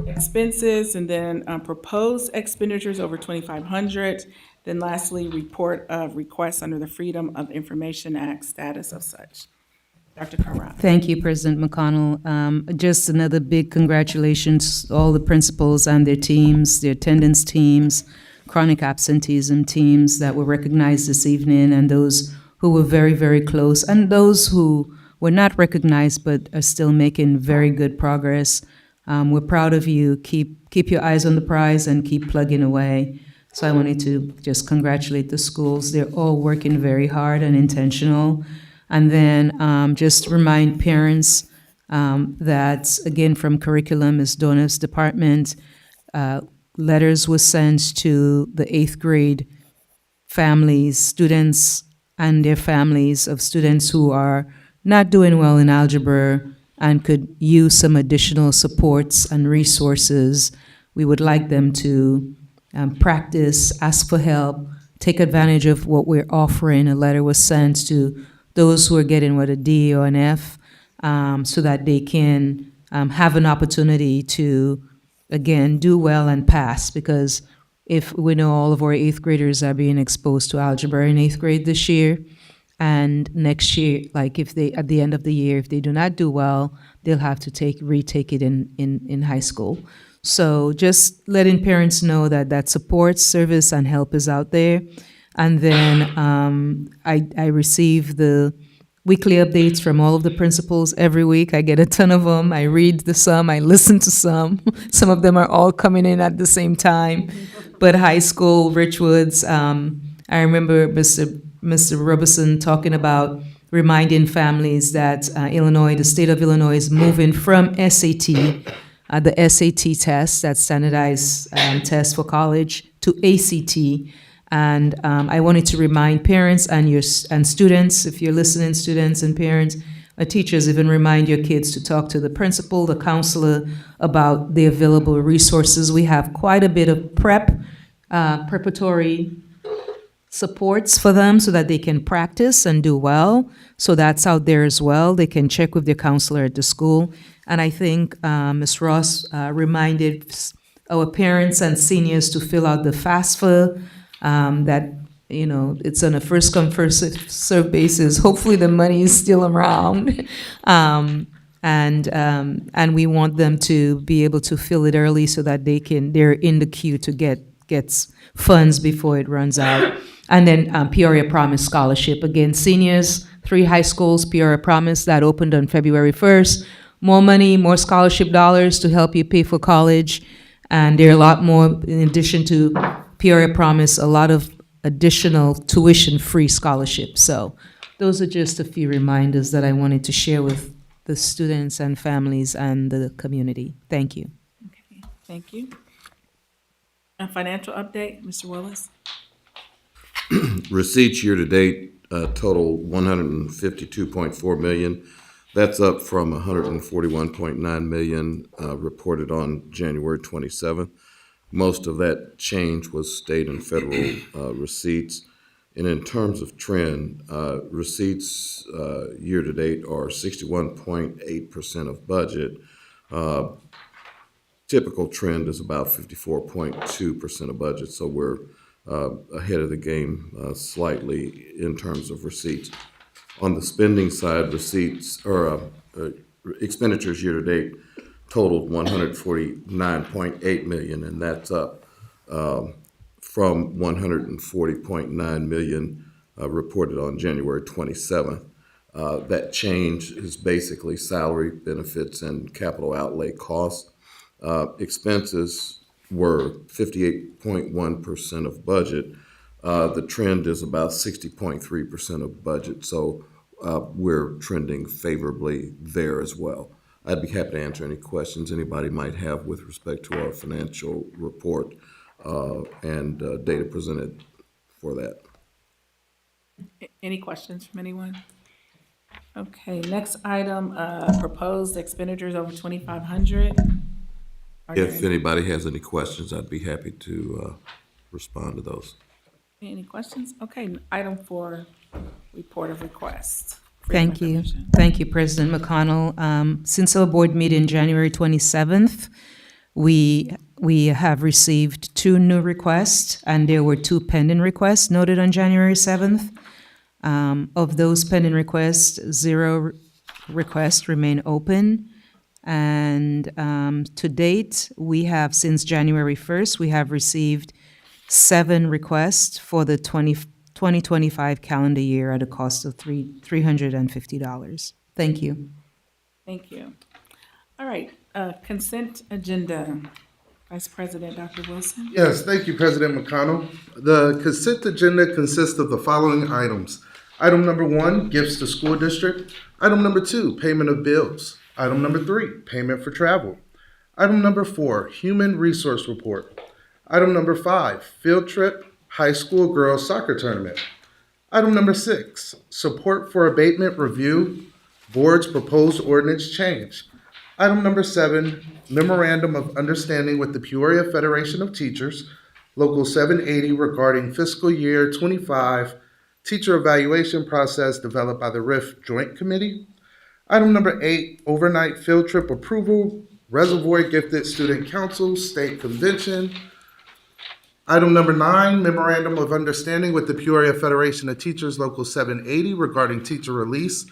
expenses, and then proposed expenditures over 2,500. Then lastly, report of requests under the Freedom of Information Act, status of such. Dr. Karat. Thank you, President McConnell. Just another big congratulations to all the principals and their teams, the attendance teams, chronic absenteeism teams that were recognized this evening, and those who were very, very close, and those who were not recognized but are still making very good progress. We're proud of you. Keep your eyes on the prize and keep plugging away. So I wanted to just congratulate the schools. They're all working very hard and intentional. And then just remind parents that, again, from curriculum, Ms. Dona's department, letters were sent to the 8th grade families, students, and their families of students who are not doing well in algebra and could use some additional supports and resources. We would like them to practice, ask for help, take advantage of what we're offering. A letter was sent to those who are getting what, a D or an F, so that they can have an opportunity to, again, do well and pass. Because if we know all of our 8th graders are being exposed to algebra in 8th grade this year, and next year, like if they, at the end of the year, if they do not do well, they'll have to retake it in high school. So just letting parents know that support, service, and help is out there. And then I receive the weekly updates from all of the principals every week. I get a ton of them. I read some, I listen to some. Some of them are all coming in at the same time. But high school, Richwoods, I remember Mr. Robertson talking about reminding families that Illinois, the state of Illinois, is moving from SAT, the SAT test, that standardized test for college, to ACT. And I wanted to remind parents and students, if you're listening, students and parents, teachers, even remind your kids to talk to the principal, the counselor, about the available resources. We have quite a bit of preparatory supports for them so that they can practice and do well. So that's out there as well. They can check with their counselor at the school. And I think Ms. Ross reminded our parents and seniors to fill out the FAFSA, that, you know, it's on a first come, first served basis. Hopefully the money is still around. And we want them to be able to fill it early so that they're in the queue to get funds before it runs out. And then Peoria Promise Scholarship. Again, seniors, 3 high schools, Peoria Promise, that opened on February 1st. More money, more scholarship dollars to help you pay for college. And there are a lot more, in addition to Peoria Promise, a lot of additional tuition-free scholarships. So those are just a few reminders that I wanted to share with the students and families and the community. Thank you. Okay, thank you. A financial update, Mr. Willis? Receipts year to date total $152.4 million. That's up from $141.9 million reported on January 27th. Most of that change was state and federal receipts. And in terms of trend, receipts year to date are 61.8% of budget. Typical trend is about 54.2% of budget, so we're ahead of the game slightly in terms of receipts. On the spending side, receipts or expenditures year to date totaled $149.8 million, and that's up from $140.9 million reported on January 27th. That change is basically salary, benefits, and capital outlay costs. Expenses were 58.1% of budget. The trend is about 60.3% of budget, so we're trending favorably there as well. I'd be happy to answer any questions anybody might have with respect to our financial report and data presented for that. Any questions from anyone? Okay, next item, proposed expenditures over 2,500. If anybody has any questions, I'd be happy to respond to those. Any questions? Okay, item 4, report of requests. Thank you. Thank you, President McConnell. Since our board meeting January 27th, we have received 2 new requests, and there were 2 pending requests noted on January 7th. Of those pending requests, 0 requests remain open. And to date, we have, since January 1st, we have received 7 requests for the 2025 calendar year at a cost of $350. Thank you. Thank you. All right, consent agenda. Vice President Dr. Wilson. Yes, thank you, President McConnell. The consent agenda consists of the following items. Item number 1, gifts to school district. Item number 2, payment of bills. Item number 3, payment for travel. Item number 4, human resource report. Item number 5, field trip, high school girls soccer tournament. Item number 6, support for abatement review, board's proposed ordinance change. Item number 7, memorandum of understanding with the Peoria Federation of Teachers, Local 780 regarding fiscal year 25 teacher evaluation process developed by the RIF Joint Committee. Item number 8, overnight field trip approval, Reservoir Gifted Student Council, State Convention. Item number 9, memorandum of understanding with the Peoria Federation of Teachers, Local 780 regarding teacher release,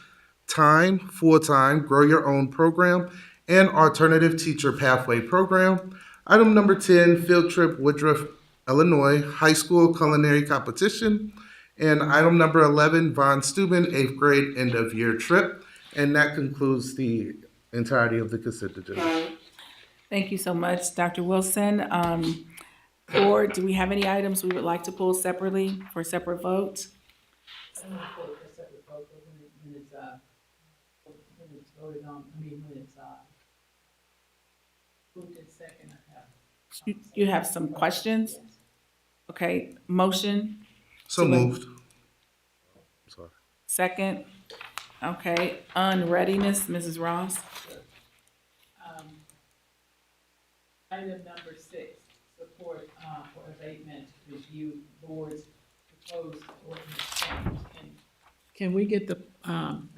time, full-time, grow your own program, and alternative teacher pathway program. Item number 10, field trip Woodruff, Illinois, high school culinary competition. And item number 11, Von Steuben, 8th grade end of year trip. And that concludes the entirety of the consent agenda. Thank you so much, Dr. Wilson. Board, do we have any items we would like to pull separately for separate vote? You have some questions? Okay, motion? So moved. Sorry. Second? Okay, unreadiness, Mrs. Ross? Item number 6, support for abatement review board's proposed ordinance change. Can we get the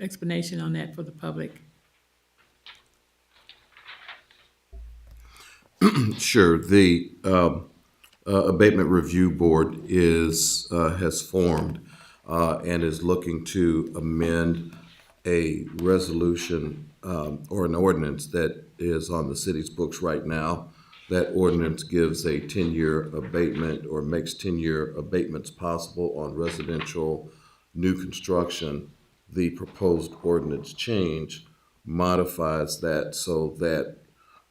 explanation on that for the public? Sure. The Abatement Review Board has formed and is looking to amend a resolution or an ordinance that is on the city's books right now. That ordinance gives a 10-year abatement or makes 10-year abatements possible on residential new construction. The proposed ordinance change modifies that so that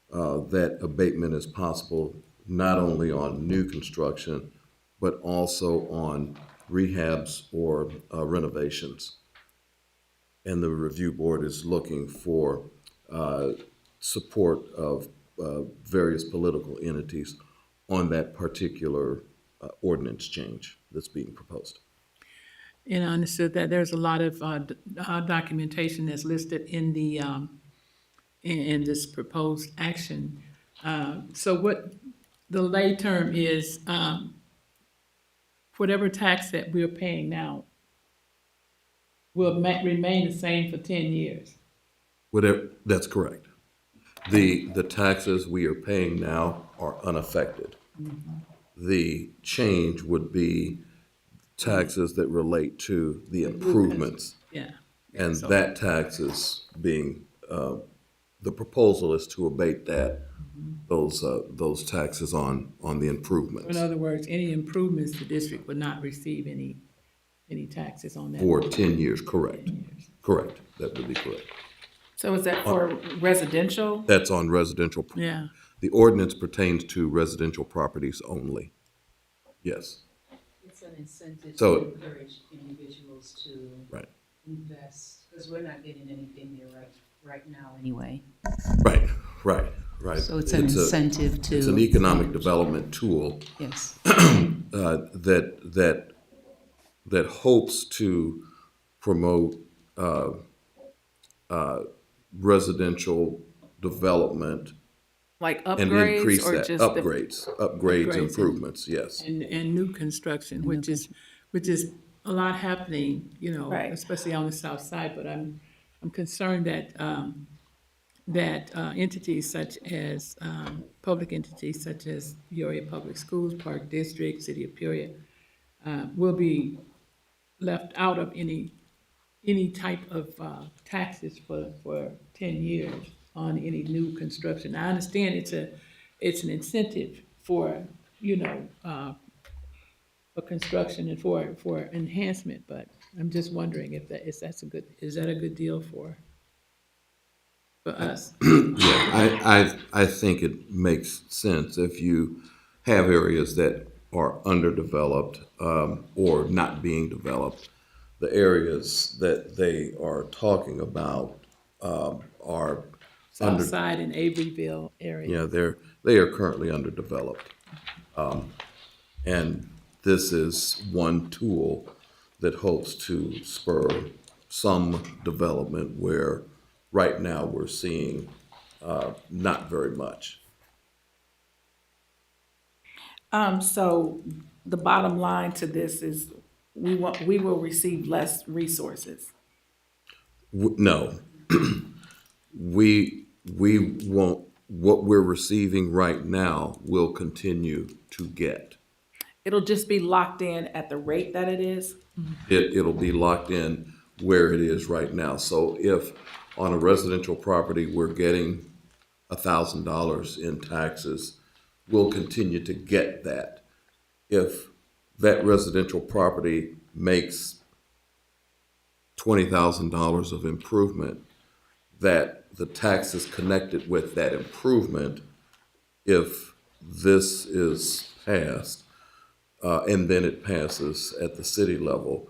that abatement is possible not only on new construction, but also on rehabs or renovations. And the review board is looking for support of various political entities on that particular ordinance change that's being proposed. And I understood that there's a lot of documentation that's listed in the in this proposed action. So what the lay term is, whatever tax that we're paying now will remain the same for 10 years. Whatever, that's correct. The taxes we are paying now are unaffected. The change would be taxes that relate to the improvements. Yeah. And So- that tax is being, the proposal is to abate that, those taxes on the improvements. In other words, any improvements, the district would not receive any taxes on that. For 10 years, correct. Correct, that would be correct. So is that for residential? That's on residential. Yeah. The ordinance pertains to residential properties only. Yes. It's an incentive So- to encourage individuals to Right. invest, because we're not getting anything there right now anyway. Right. So it's an incentive to. It's an economic development tool. Yes. That hopes to promote residential development. Like And upgrades increase or that. just Upgrades, improvements, yes. And new construction, which is a lot happening, Right. especially on the south side. But I'm concerned that entities such as public entities such as Peoria Public Schools, Park District, City of Peoria, will be left out of any type of taxes for 10 years on any new construction. I understand it's an incentive for for construction and for enhancement, but I'm just wondering if is that a good deal for us? Yeah, I think it makes sense if you have areas that are underdeveloped or not being developed. The areas that they are talking about are under. Southside and Averyville area. Yeah, they are currently underdeveloped. And this is one tool that hopes to spur some development where right now we're seeing not very much. So the bottom line to this is we will receive less resources. No. We won't, what we're receiving right now will continue to get. It'll just be locked in at the rate that it is. It'll be locked in where it is right now. So if on a residential property, we're getting $1,000 in taxes, we'll continue to get that. If that residential property makes $20,000 of improvement, that the taxes connected with that improvement, if this is passed, and then it passes at the city level,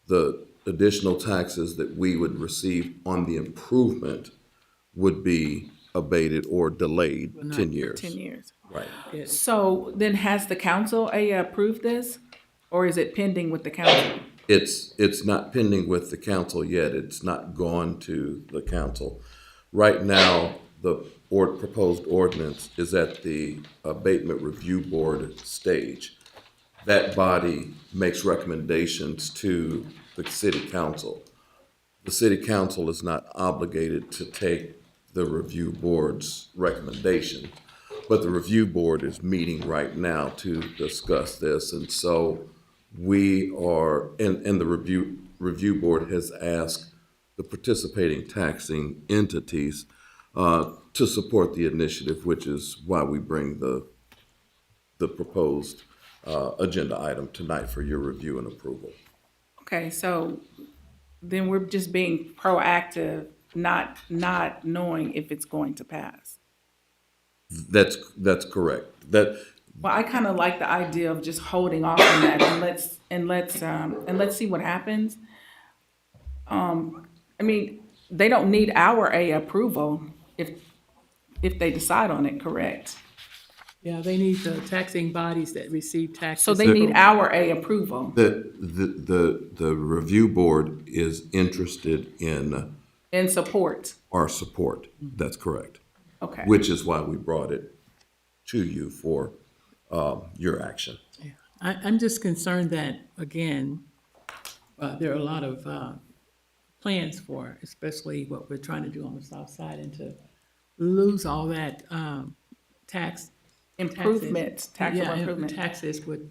the additional taxes that we would receive on the improvement would be abated or delayed 10 years. 10 years. Right. So then has the council approved this, or is it pending with the council? It's not pending with the council yet. It's not gone to the council. Right now, the proposed ordinance is at the abatement review board stage. that body makes recommendations to the city council. The city council is not obligated to take the review board's recommendation, but the review board is meeting right now to discuss this. And so we are, and the review board has asked the participating taxing entities to support the initiative, which is why we bring the proposed agenda item tonight for your review and approval. Okay, so then we're just being proactive, not knowing if it's going to pass. That's correct. Well, I kind of like the idea of just holding off on that and let's see what happens. I mean, they don't need our approval if they decide on it, correct? Yeah, they need the taxing bodies that receive taxes. So they need our approval. The review board is interested in support. our support. That's correct. Okay. Which is why we brought it to you for your action. Yeah. I'm just concerned that, again, there are a lot of plans for, especially what we're trying to do on the south side, and to lose all that tax improvements, taxable yeah, improvement. Taxes would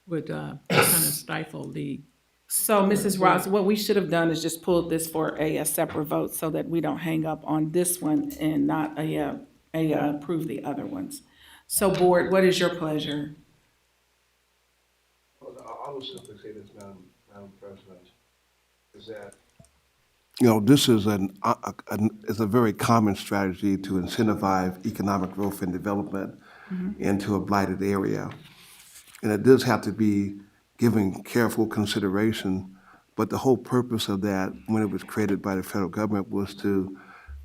kind of stifle the. So, Mrs. Ross, what we should have done is just pulled this for a separate vote so that we don't hang up on this one and not approve the other ones. So, board, what is your pleasure? I would simply say this, Madam President, is that this is is a very common strategy to incentivize economic growth and development into a blighted area, and it does have to be given careful consideration. But the whole purpose of that, when it was created by the federal government, was to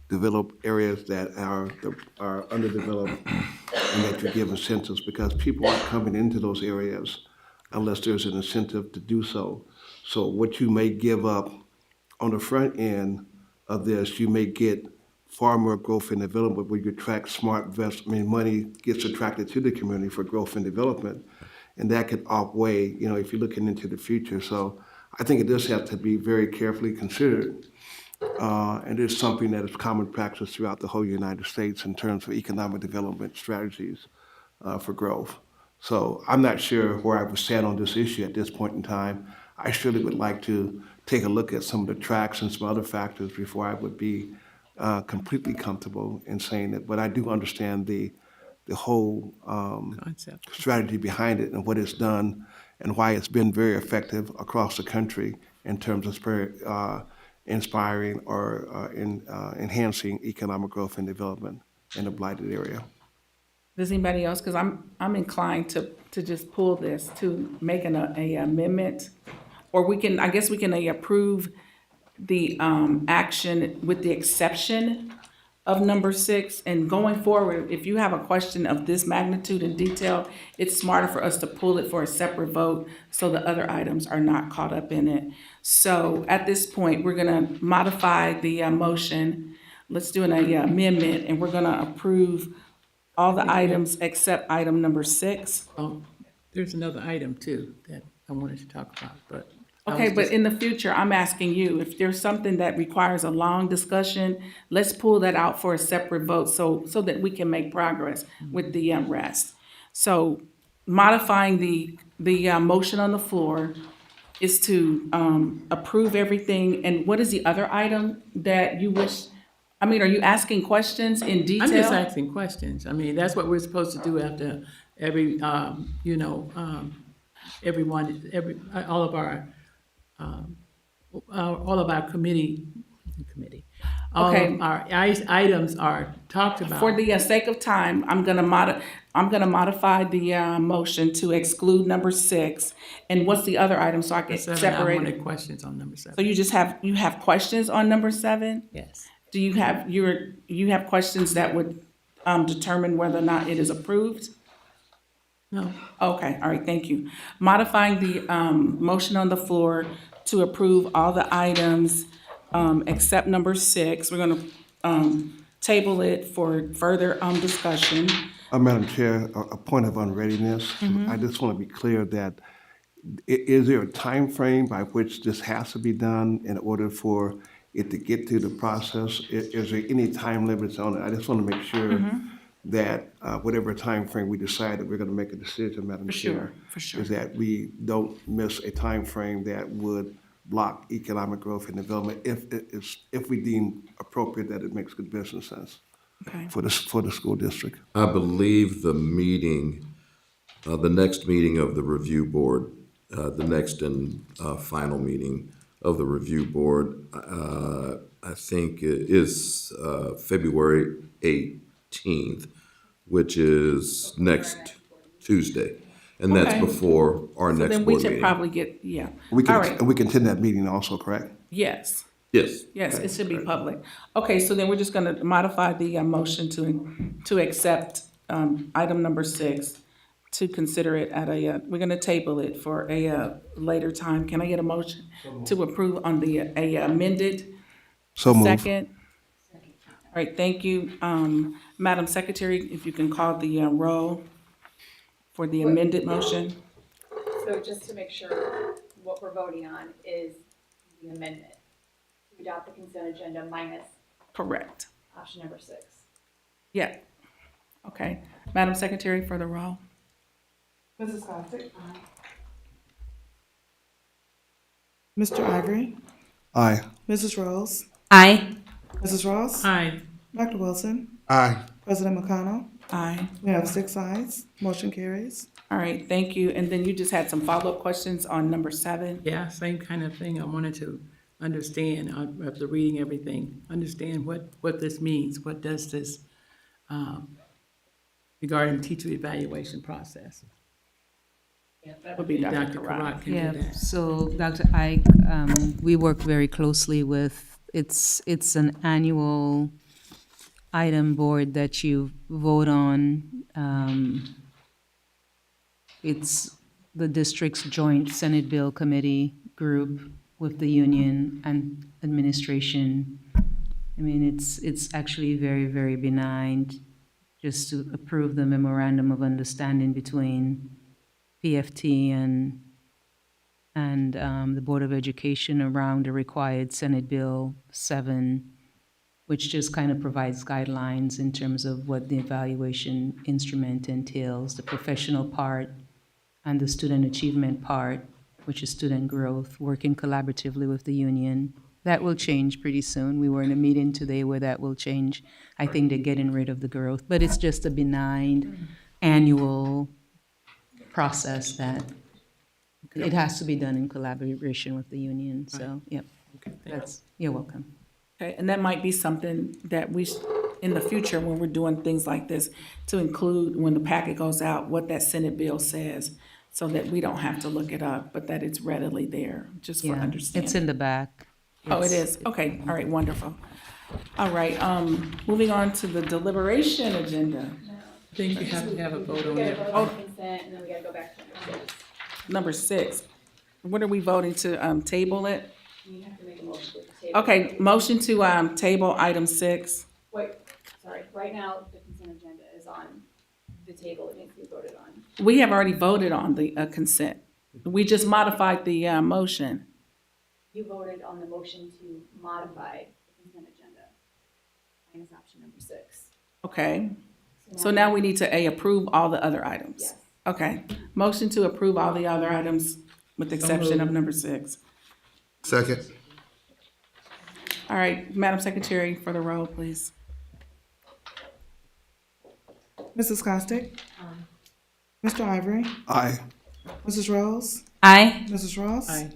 develop areas that are underdeveloped and that you give incentives, because people aren't coming into those areas unless there's an incentive to do so. So what you may give up on the front end of this, you may get far more growth and development where you attract smart investment. Money gets attracted to the community for growth and development, and that could outweigh, if you're looking into the future. So I think it does have to be very carefully considered. And it's something that is common practice throughout the whole United States in terms of economic development strategies for growth. So I'm not sure where I would stand on this issue at this point in time. I surely would like to take a look at some of the tracks and some other factors before I would be completely comfortable in saying it. But I do understand the whole strategy behind it and what it's done and why it's been very effective across the country in terms of inspiring or enhancing economic growth and development in a blighted area. Does anybody else? Because I'm inclined to just pull this, to make an amendment, or we can approve the action with the exception of number 6. And going forward, if you have a question of this magnitude and detail, it's smarter for us to pull it for a separate vote so the other items are not caught up in it. So at this point, we're going to modify the motion. Let's do an amendment, and we're going to approve all the items except item number 6. There's another item too that I wanted to talk about, but. Okay, but in the future, I'm asking you, if there's something that requires a long discussion, let's pull that out for a separate vote so that we can make progress with the rest. So modifying the motion on the floor is to approve everything. And what is the other item that you wish? Are you asking questions in detail? I'm just asking questions. That's what we're supposed to do after every, all of our committee. All of our items are talked about. For the sake of time, I'm gonna modify the motion to exclude number 6. And what's the other item so I can separate I it? wanted questions on number 7. So you have questions on number 7? Yes. Do you have questions that would determine whether or not it is approved? No. Okay, all right, thank you. Modifying the motion on the floor to approve all the items except number 6. We're gonna table it for further discussion. Madam Chair, a point of unreadiness. I just want to be clear that is there a time frame by which this has to be done in order for it to get through the process? Is there any time limits on it? I just want to make sure that whatever time frame we decide that we're going to make a decision, Madam Chair, For sure. is that we don't miss a time frame that would block economic growth and development if we deem appropriate that it makes good business sense Okay. for the school district. I believe the next meeting of the review board, the next and final meeting of the review board, I think it is February 18th, which is next Tuesday. And that's Okay. before our So next then we board should meeting. probably get, yeah. We All can, right. and we can attend that meeting also, correct? Yes. Yes. Yes, it should be public. Okay, so then we're just gonna modify the motion to accept item number 6, to consider it at we're gonna table it for a later time. Can I get a motion to approve on the amended? So moved. Second? All right, thank you. Madam Secretary, if you can call the roll for the amended motion? So just to make sure, what we're voting on is the amendment to adopt the consent agenda minus Correct. option number 6. Yeah. Okay. Madam Secretary, for the roll? Mrs. Costick? Mr. Ivory? Aye. Mrs. Rose? Aye. Mrs. Ross? Aye. Dr. Wilson? Aye. President McConnell? Aye. We have 6 ayes. Motion carries. All right, thank you. And then you just had some follow-up questions on number 7? Yeah, same kind of thing. I wanted to understand, after reading everything, understand what this means. What does this, regarding teacher evaluation process? That would be Dr. Karat Karat. can Yeah, do that. so Dr. Ike, we work very closely with, it's an annual item board that you vote on. It's the district's joint Senate Bill Committee group with the union and administration. I mean, it's actually very, very benign, just to approve the memorandum of understanding between PFT and the Board of Education around the required Senate Bill 7, which just kind of provides guidelines in terms of what the evaluation instrument entails, the professional part and the student achievement part, which is student growth, working collaboratively with the union. That will change pretty soon. We were in a meeting today where that will change. I think they're getting rid of the growth, but it's just a benign annual process that it has to be done in collaboration with the union, so, yep. You're welcome. Okay, and that might be something that in the future, when we're doing things like this, to include when the packet goes out, what that Senate bill says, so that we don't have to look it up, but that it's readily there, just for Yeah, understanding. it's in the back. Oh, it It's- is? Okay, all right, wonderful. All right, moving on to the deliberation agenda. I think you have to have a vote on that. Consent, and then we gotta go back to number 6. Number 6. What are we voting to, table it? You have to make a motion to table. Okay, motion to, table item 6. Wait, sorry, right now, the consent agenda is on the table, it needs to be voted on. We have already voted on the consent. We just modified the motion. You voted on the motion to modify the consent agenda, minus option number 6. Okay. So now we need to approve all the other items. Yes. Okay. Motion to approve all the other items with the exception of number 6. Second. All right, Madam Secretary, for the roll, please. Mrs. Costick? Mr. Ivory? Aye. Mrs. Rose? Aye. Mrs. Ross? Aye.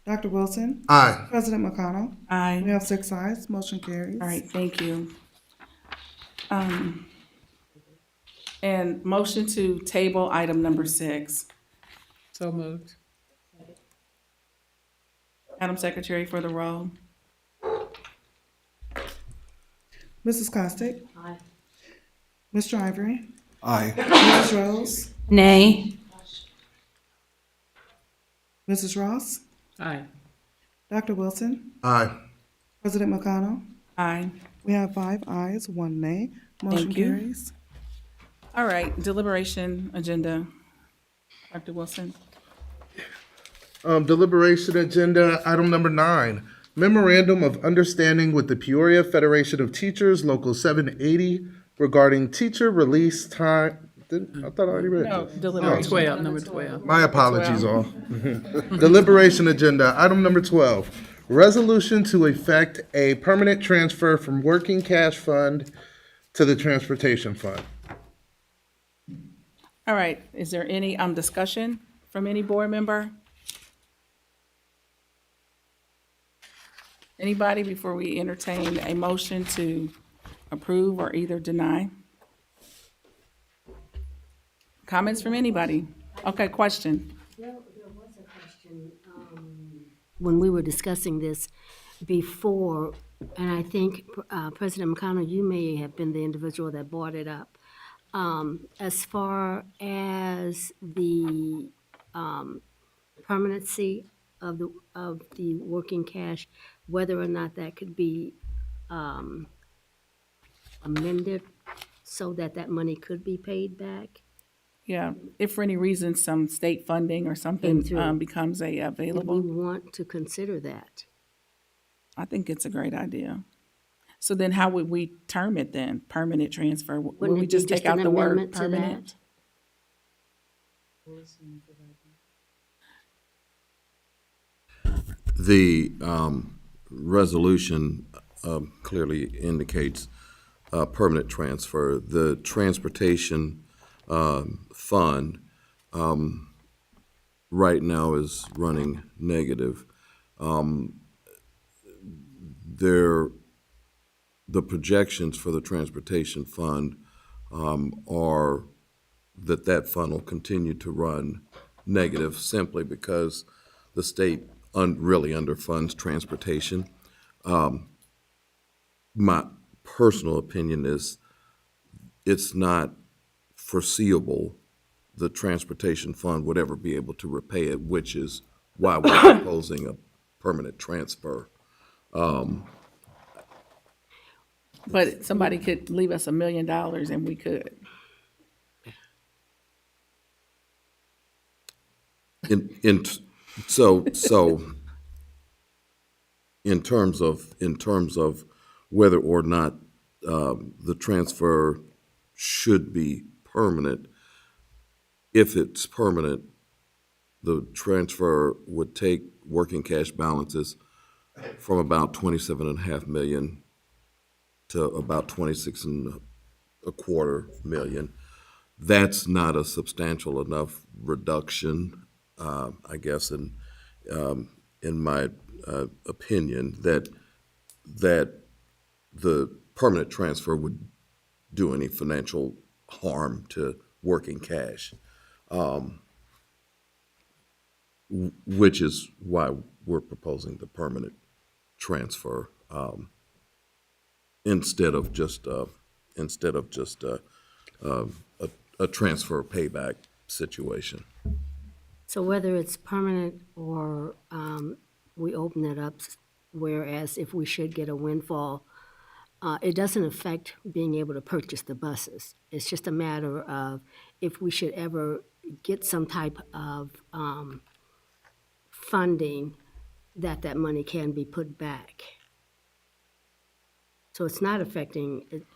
Dr. Wilson? Aye. President McConnell? Aye. We have 6 ayes. Motion carries. All right, thank you. And motion to table item number 6. So moved. Madam Secretary, for the roll. Mrs. Costick? Aye. Mr. Ivory? Aye. Mrs. Rose? Nay. Mrs. Ross? Aye. Dr. Wilson? Aye. President McConnell? Aye. We have 5 ayes, 1 nay. Motion Thank you. carries. All right, deliberation agenda. Dr. Wilson. Deliberation agenda, item number 9, memorandum of understanding with the Peoria Federation of Teachers, Local 780, regarding teacher release time. I thought I already read No, this. deliberation. Number 12. My apologies, 12. all. Deliberation agenda, item number 12, resolution to effect a permanent transfer from working cash fund to the transportation fund. All right, is there any discussion from any board member? Anybody before we entertain a motion to approve or either deny? Comments from anybody? Okay, question. There was a question when we were discussing this before, and I think President McConnell, you may have been the individual that brought it up. As far as the permanency of the working cash, whether or not that could be amended so that that money could be paid back. Yeah, if for any reason some state funding or something becomes available. We want to consider that. I think it's a great idea. So then how would we term it then? Permanent transfer? Would Wouldn't we it be just take out an the word amendment to permanent? The resolution clearly indicates permanent transfer. The transportation fund right now is running negative. The projections for the transportation fund are that fund will continue to run negative simply because the state really underfunds transportation. My personal opinion is it's not foreseeable the transportation fund would ever be able to repay it, which is why we're proposing a permanent transfer. But somebody could leave us $1 million and we could. So in terms of whether or not the transfer should be permanent, if it's permanent, the transfer would take working cash balances from about 27.5 million to about 26.25 million. That's not a substantial enough reduction, I guess, in my opinion, that the permanent transfer would do any financial harm to working cash, which is why we're proposing the permanent transfer instead of just a transfer payback situation. So whether it's permanent or we open it up, whereas if we should get a windfall, it doesn't affect being able to purchase the buses. It's just a matter of if we should ever get some type of funding, that money can be put back. So it's not affecting it.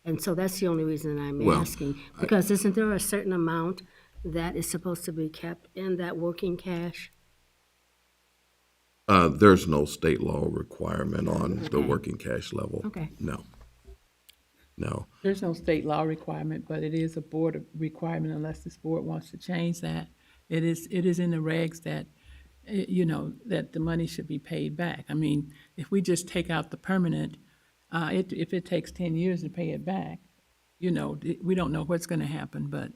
And so that's the only reason I'm asking. Because isn't there a certain amount that is supposed to be kept in that working cash? There's no state law requirement on the working cash level. Okay. No. There's no state law requirement, but it is a board requirement unless this board wants to change that. It is in the regs that, that the money should be paid back. I mean, if we just take out the permanent, if it takes 10 years to pay it back, we don't know what's going to happen, but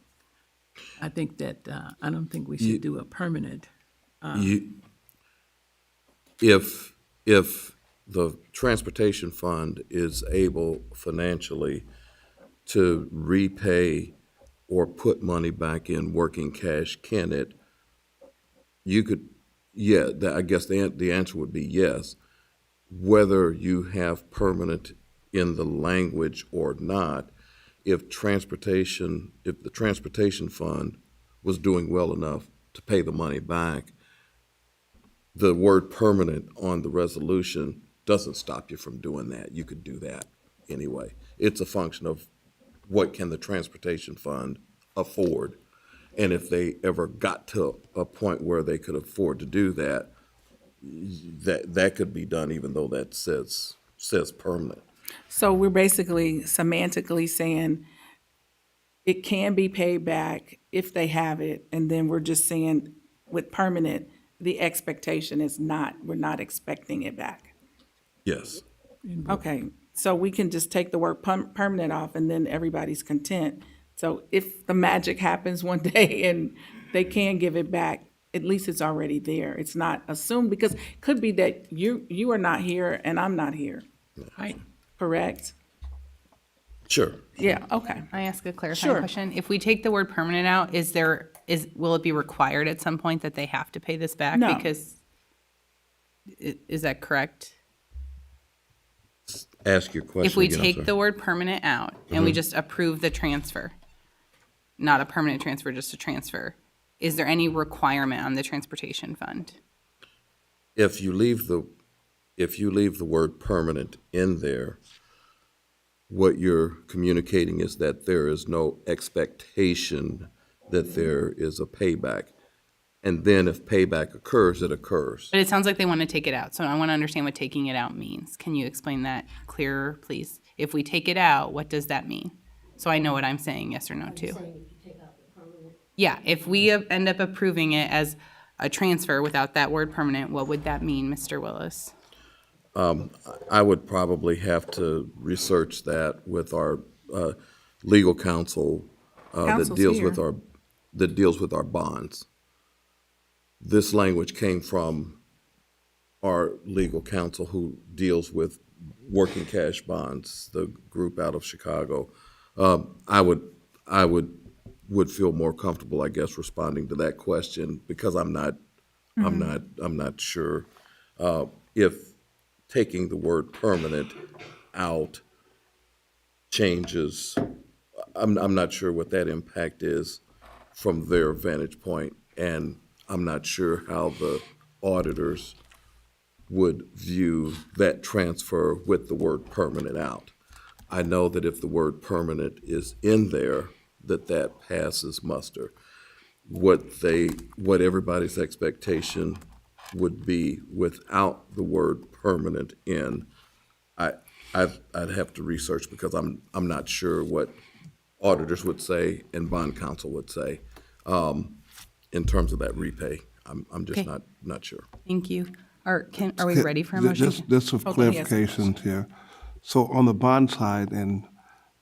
I think that, I don't think we should do a permanent. If the transportation fund is able financially to repay or put money back in working cash, can it? You could, I guess the answer would be yes. Whether you have permanent in the language or not, if the transportation fund was doing well enough to pay the money back, the word permanent on the resolution doesn't stop you from doing that. You could do that anyway. It's a function of what can the transportation fund afford. And if they ever got to a point where they could afford to do that, that could be done even though that says permanent. So we're basically semantically saying it can be paid back if they have it, and then we're just saying with permanent, the expectation is not, we're not expecting it back. Yes. Okay, so we can just take the word permanent off and then everybody's content. So if the magic happens one day and they can give it back, at least it's already there. It's not assumed, because it could be that you are not here and I'm not here. Right. Correct? Sure. Yeah, okay. Can I ask a clarifying Sure. question? If we take the word permanent out, will it be required at some point that they have to pay this back? No. Because, is that correct? Ask your question If we again, I'm take sorry. the word permanent out and we Mhm. just approve the transfer, not a permanent transfer, just a transfer, is there any requirement on the transportation fund? If you leave the word permanent in there, what you're communicating is that there is no expectation that there is a payback. And then if payback occurs, it occurs. But it sounds like they want to take it out, so I want to understand what taking it out means. Can you explain that clearer, please? If we take it out, what does that mean? So I know what I'm saying, yes or no to. Yeah, if we end up approving it as a transfer without that word permanent, what would that mean, Mr. Willis? I would probably have to research that with our legal counsel that Counsel's deals here. with our bonds. This language came from our legal counsel who deals with working cash bonds, the group out of Chicago. I would feel more comfortable, I guess, responding to that question because I'm not sure if taking the word permanent out changes. I'm not sure what that impact is from their vantage point, and I'm not sure how the auditors would view that transfer with the word permanent out. I know that if the word permanent is in there, that passes muster. What everybody's expectation would be without the word permanent in, I'd have to research because I'm not sure what auditors would say and bond counsel would say in terms of that repay. I'm just Okay. not sure. Thank you. Are we ready for a motion? Just some Okay, yes. clarifications here. So on the bond side, and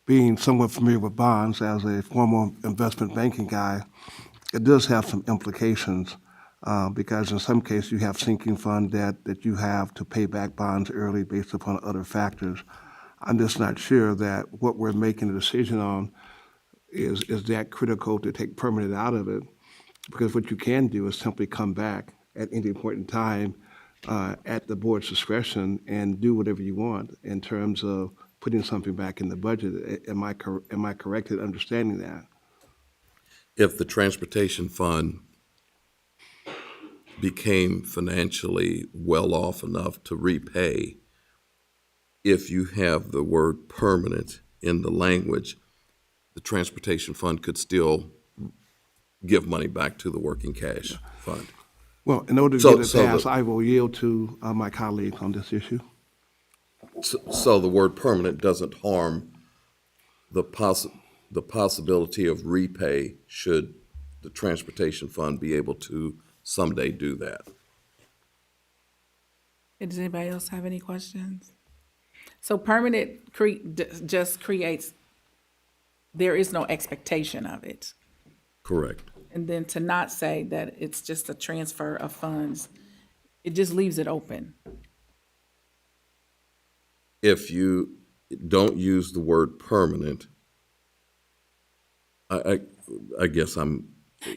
being somewhat familiar with bonds as a former investment banking guy, it does have some implications because in some cases you have sinking fund debt that you have to pay back bonds early based upon other factors. I'm just not sure that what we're making a decision on is that critical to take permanent out of it, because what you can do is simply come back at any point in time at the board's discretion and do whatever you want in terms of putting something back in the budget. Am I correct in understanding that? If the transportation fund became financially well off enough to repay, if you have the word permanent in the language, the transportation fund could still give money back to the working cash fund. Well, in order to So- get it so the- passed, I will yield to my colleagues on this issue. So the word permanent doesn't harm the possibility of repay should the transportation fund be able to someday do that. Does anybody else have any questions? So permanent just creates, there is no expectation of it. Correct. And then to not say that it's just a transfer of funds, it just leaves it open. If you don't use the word permanent, I guess I'm,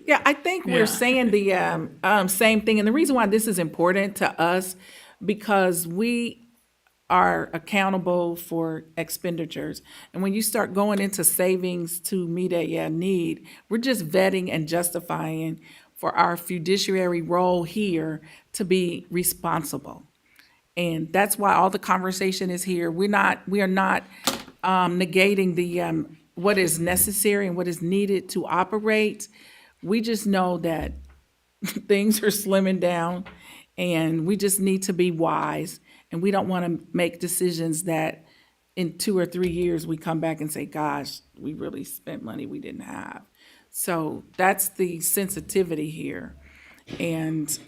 Yeah, I think we're saying the same thing. And the reason why this is important to us, because we are accountable for expenditures. And when you start going into savings to meet a need, we're just vetting and justifying for our fiduciary role here to be responsible. And that's why all the conversation is here. We are not negating the what is necessary and what is needed to operate. We just know that things are slimming down and we just need to be wise, and we don't want to make decisions that in 2 or 3 years we come back and say, gosh, we really spent money we didn't have. So that's the sensitivity here. And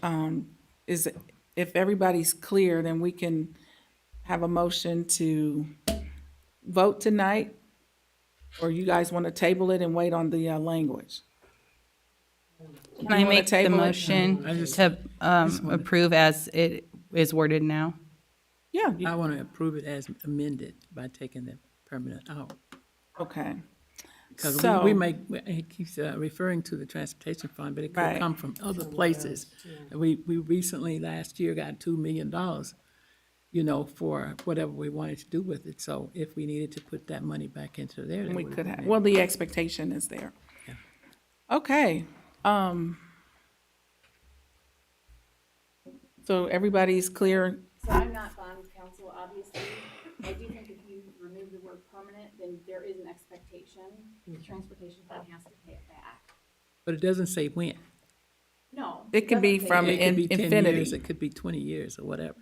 is if everybody's clear, then we can have a motion to vote tonight, or you guys want to table it and wait on the language? Can I make the motion to approve as it is worded now? Yeah. I want to approve it as amended by taking the permanent out. Okay. Because So- he keeps referring to the transportation fund, but it could Right. come from other places. We recently, last year, got $2 million, for whatever we wanted to do with it. So if we needed to put that money back into there, then We we could have, would. well, the expectation is there. Yeah. Okay. So everybody's clear? So I'm not bond counsel, obviously. I do think if you remove the word permanent, then there is an expectation. The transportation fund has to pay it back. But it doesn't say when. No. It could be doesn't say from that. It could be 10 infinity. years, it could be 20 years or whatever.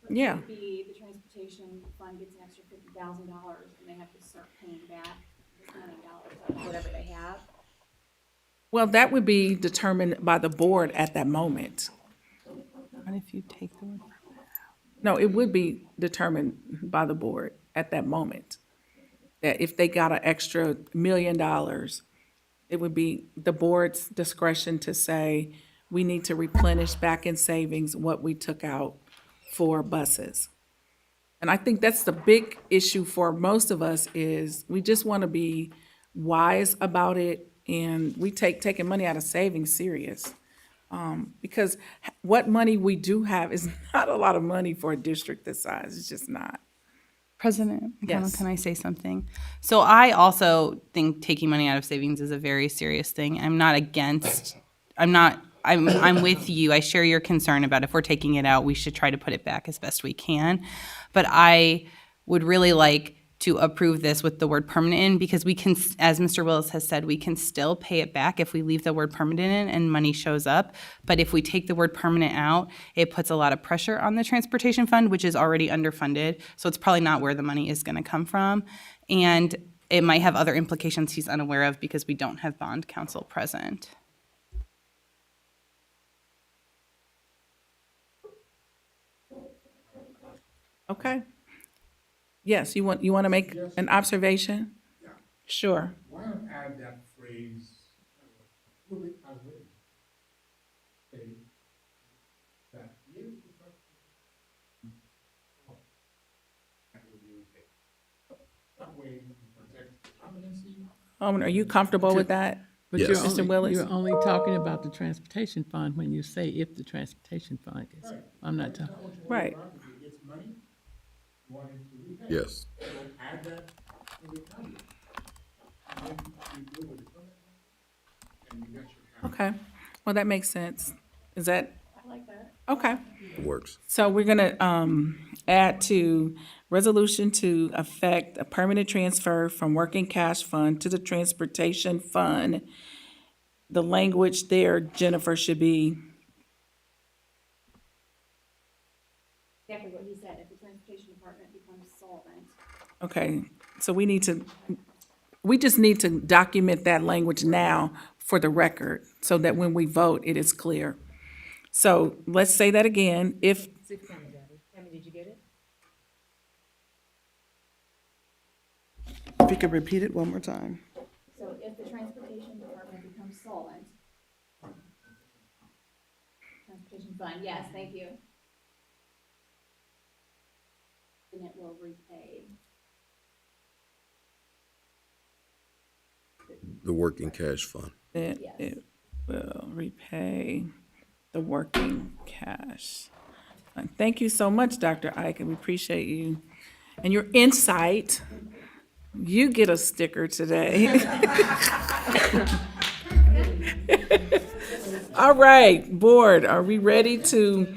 But Yeah. it could be the transportation fund gets an extra $50,000 and they have to start paying back this many dollars out of whatever they have. Well, that would be determined by the board at that moment. What if you take the word permanent out? No, it would be determined by the board at that moment. That if they got an extra $1 million, it would be the board's discretion to say, we need to replenish back in savings what we took out for buses. And I think that's the big issue for most of us is we just want to be wise about it, and we taking money out of savings serious. Because what money we do have is not a lot of money for a district this size. It's just not. President, Yes. can I say something? So I also think taking money out of savings is a very serious thing. I'm with you. I share your concern about if we're taking it out, we should try to put it back as best we can. But I would really like to approve this with the word permanent in, because we can, as Mr. Willis has said, we can still pay it back if we leave the word permanent in and money shows up. But if we take the word permanent out, it puts a lot of pressure on the transportation fund, which is already underfunded. So it's probably not where the money is going to come from. And it might have other implications he's unaware of because we don't have bond counsel present. Okay. Yes, you want to make an observation? Yeah. Sure. Why not add that phrase, approve it as written? Say that if the transportation that will be repaid. That way you protect the permanency. Are you comfortable with that? But Yes. Mr. Willis? You're only talking about the transportation fund when you say if the transportation fund gets. Right. I'm not talking. Right. If it gets money, you want it to repay. Yes. So add that in the caveat. And then you deal with the permanent one, and you got your caveat. Okay. Well, that makes sense. Is that? I like that. Okay. It works. So we're gonna add to resolution to affect a permanent transfer from working cash fund to the transportation fund. The language there, Jennifer, should be, Exactly what he said, if the transportation department becomes solvent. okay, so we just need to document that language now for the record so that when we vote, it is clear. So let's say that again, if, Tammy, did you get it? If you could repeat it one more time. So if the transportation department becomes solvent. Transportation fund, yes, thank you. Then it will repay. The working cash fund. it Yes. will repay the working cash Thank you so much, Dr. Ike, and we appreciate you and your insight. You get a sticker today. All right, board, are we ready to,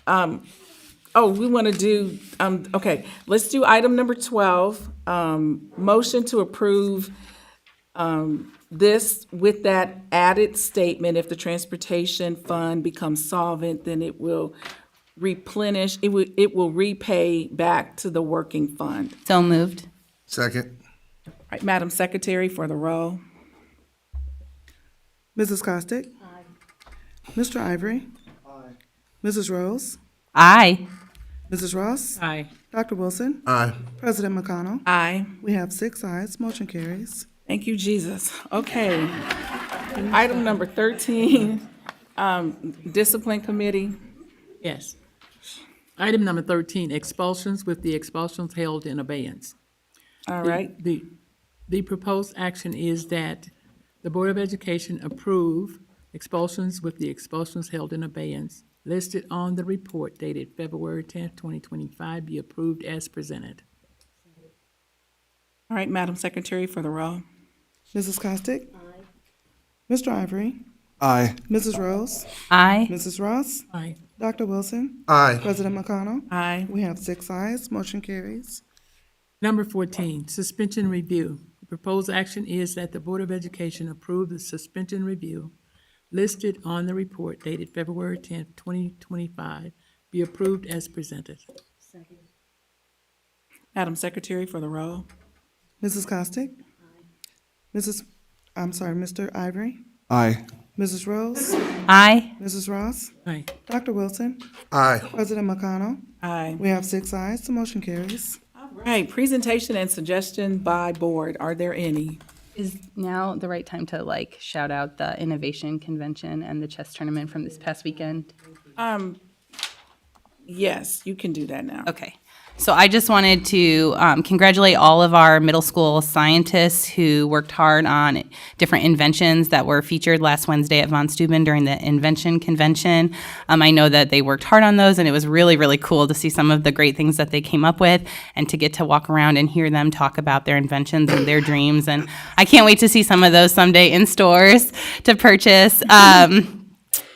we want to do, okay, let's do item number 12. Motion to approve this with that added statement: if the transportation fund becomes solvent, then it will replenish, it will repay back to the working fund. So moved. Second. All right, Madam Secretary for the roll. Mrs. Costick? Aye. Mr. Ivory? Aye. Mrs. Rose? Aye. Mrs. Ross? Aye. Dr. Wilson? Aye. President McConnell? Aye. We have 6 ayes, motion carries. Thank you, Jesus. Okay. Item number 13, Discipline Committee. Yes. Item number 13, expulsions with the expulsions held in abeyance. All right. The proposed action is that the Board of Education approve expulsions with the expulsions held in abeyance listed on the report dated February 10th, 2025 be approved as presented. All right, Madam Secretary for the roll. Mrs. Costick? Aye. Mr. Ivory? Aye. Mrs. Rose? Aye. Mrs. Ross? Aye. Dr. Wilson? Aye. President McConnell? Aye. We have 6 ayes, motion carries. Number 14, suspension review. The proposed action is that the Board of Education approve the suspension review listed on the report dated February 10th, 2025 be approved as presented. Madam Secretary for the roll. Mrs. Costick? Aye. Mr. Ivory? Aye. Mrs. Rose? Aye. Mrs. Ross? Aye. Dr. Wilson? Aye. President McConnell? Aye. We have 6 ayes, the motion carries. All right, presentation and suggestion by board. Are there any? Is now the right time to shout out the innovation convention and the chess tournament from this past weekend? Yes, you can do that now. Okay. So I just wanted to congratulate all of our middle school scientists who worked hard on different inventions that were featured last Wednesday at Von Steuben during the invention convention. I know that they worked hard on those, and it was really, really cool to see some of the great things that they came up with and to get to walk around and hear them talk about their inventions and their dreams. And I can't wait to see some of those someday in stores to purchase.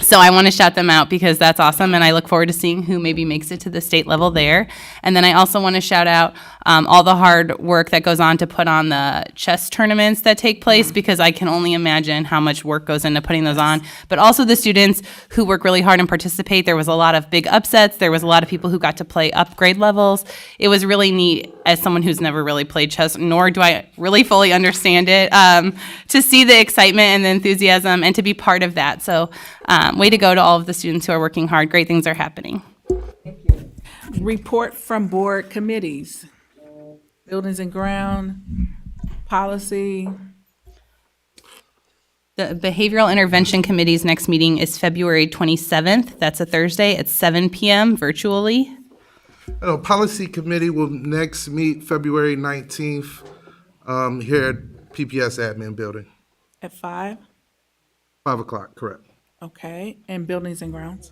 So I want to shout them out because that's awesome, and I look forward to seeing who maybe makes it to the state level there. And then I also want to shout out all the hard work that goes on to put on the chess tournaments that take place, because I can only imagine how much work goes into putting those on. But also the students who work really hard and participate. There was a lot of big upsets. There was a lot of people who got to play upgrade levels. It was really neat, as someone who's never really played chess, nor do I really fully understand it, to see the excitement and the enthusiasm and to be part of that. So way to go to all of the students who are working hard. Great things are happening. Report from board committees. Buildings and ground, policy. The Behavioral Intervention Committee's next meeting is February 27th. That's a Thursday at 7 p.m. virtually. Policy Committee will next meet February 19th here at PPS Admin Building. At 5? 5 o'clock, correct. Okay, and buildings and grounds?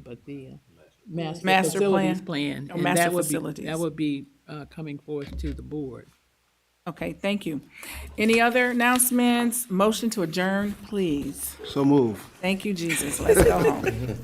But the Master facilities plan. plan. Oh, and master that would facilities. That would be coming forth to the board. Okay, thank you. Any other announcements? Motion to adjourn, please. So move. Thank you, Jesus. Let's go home.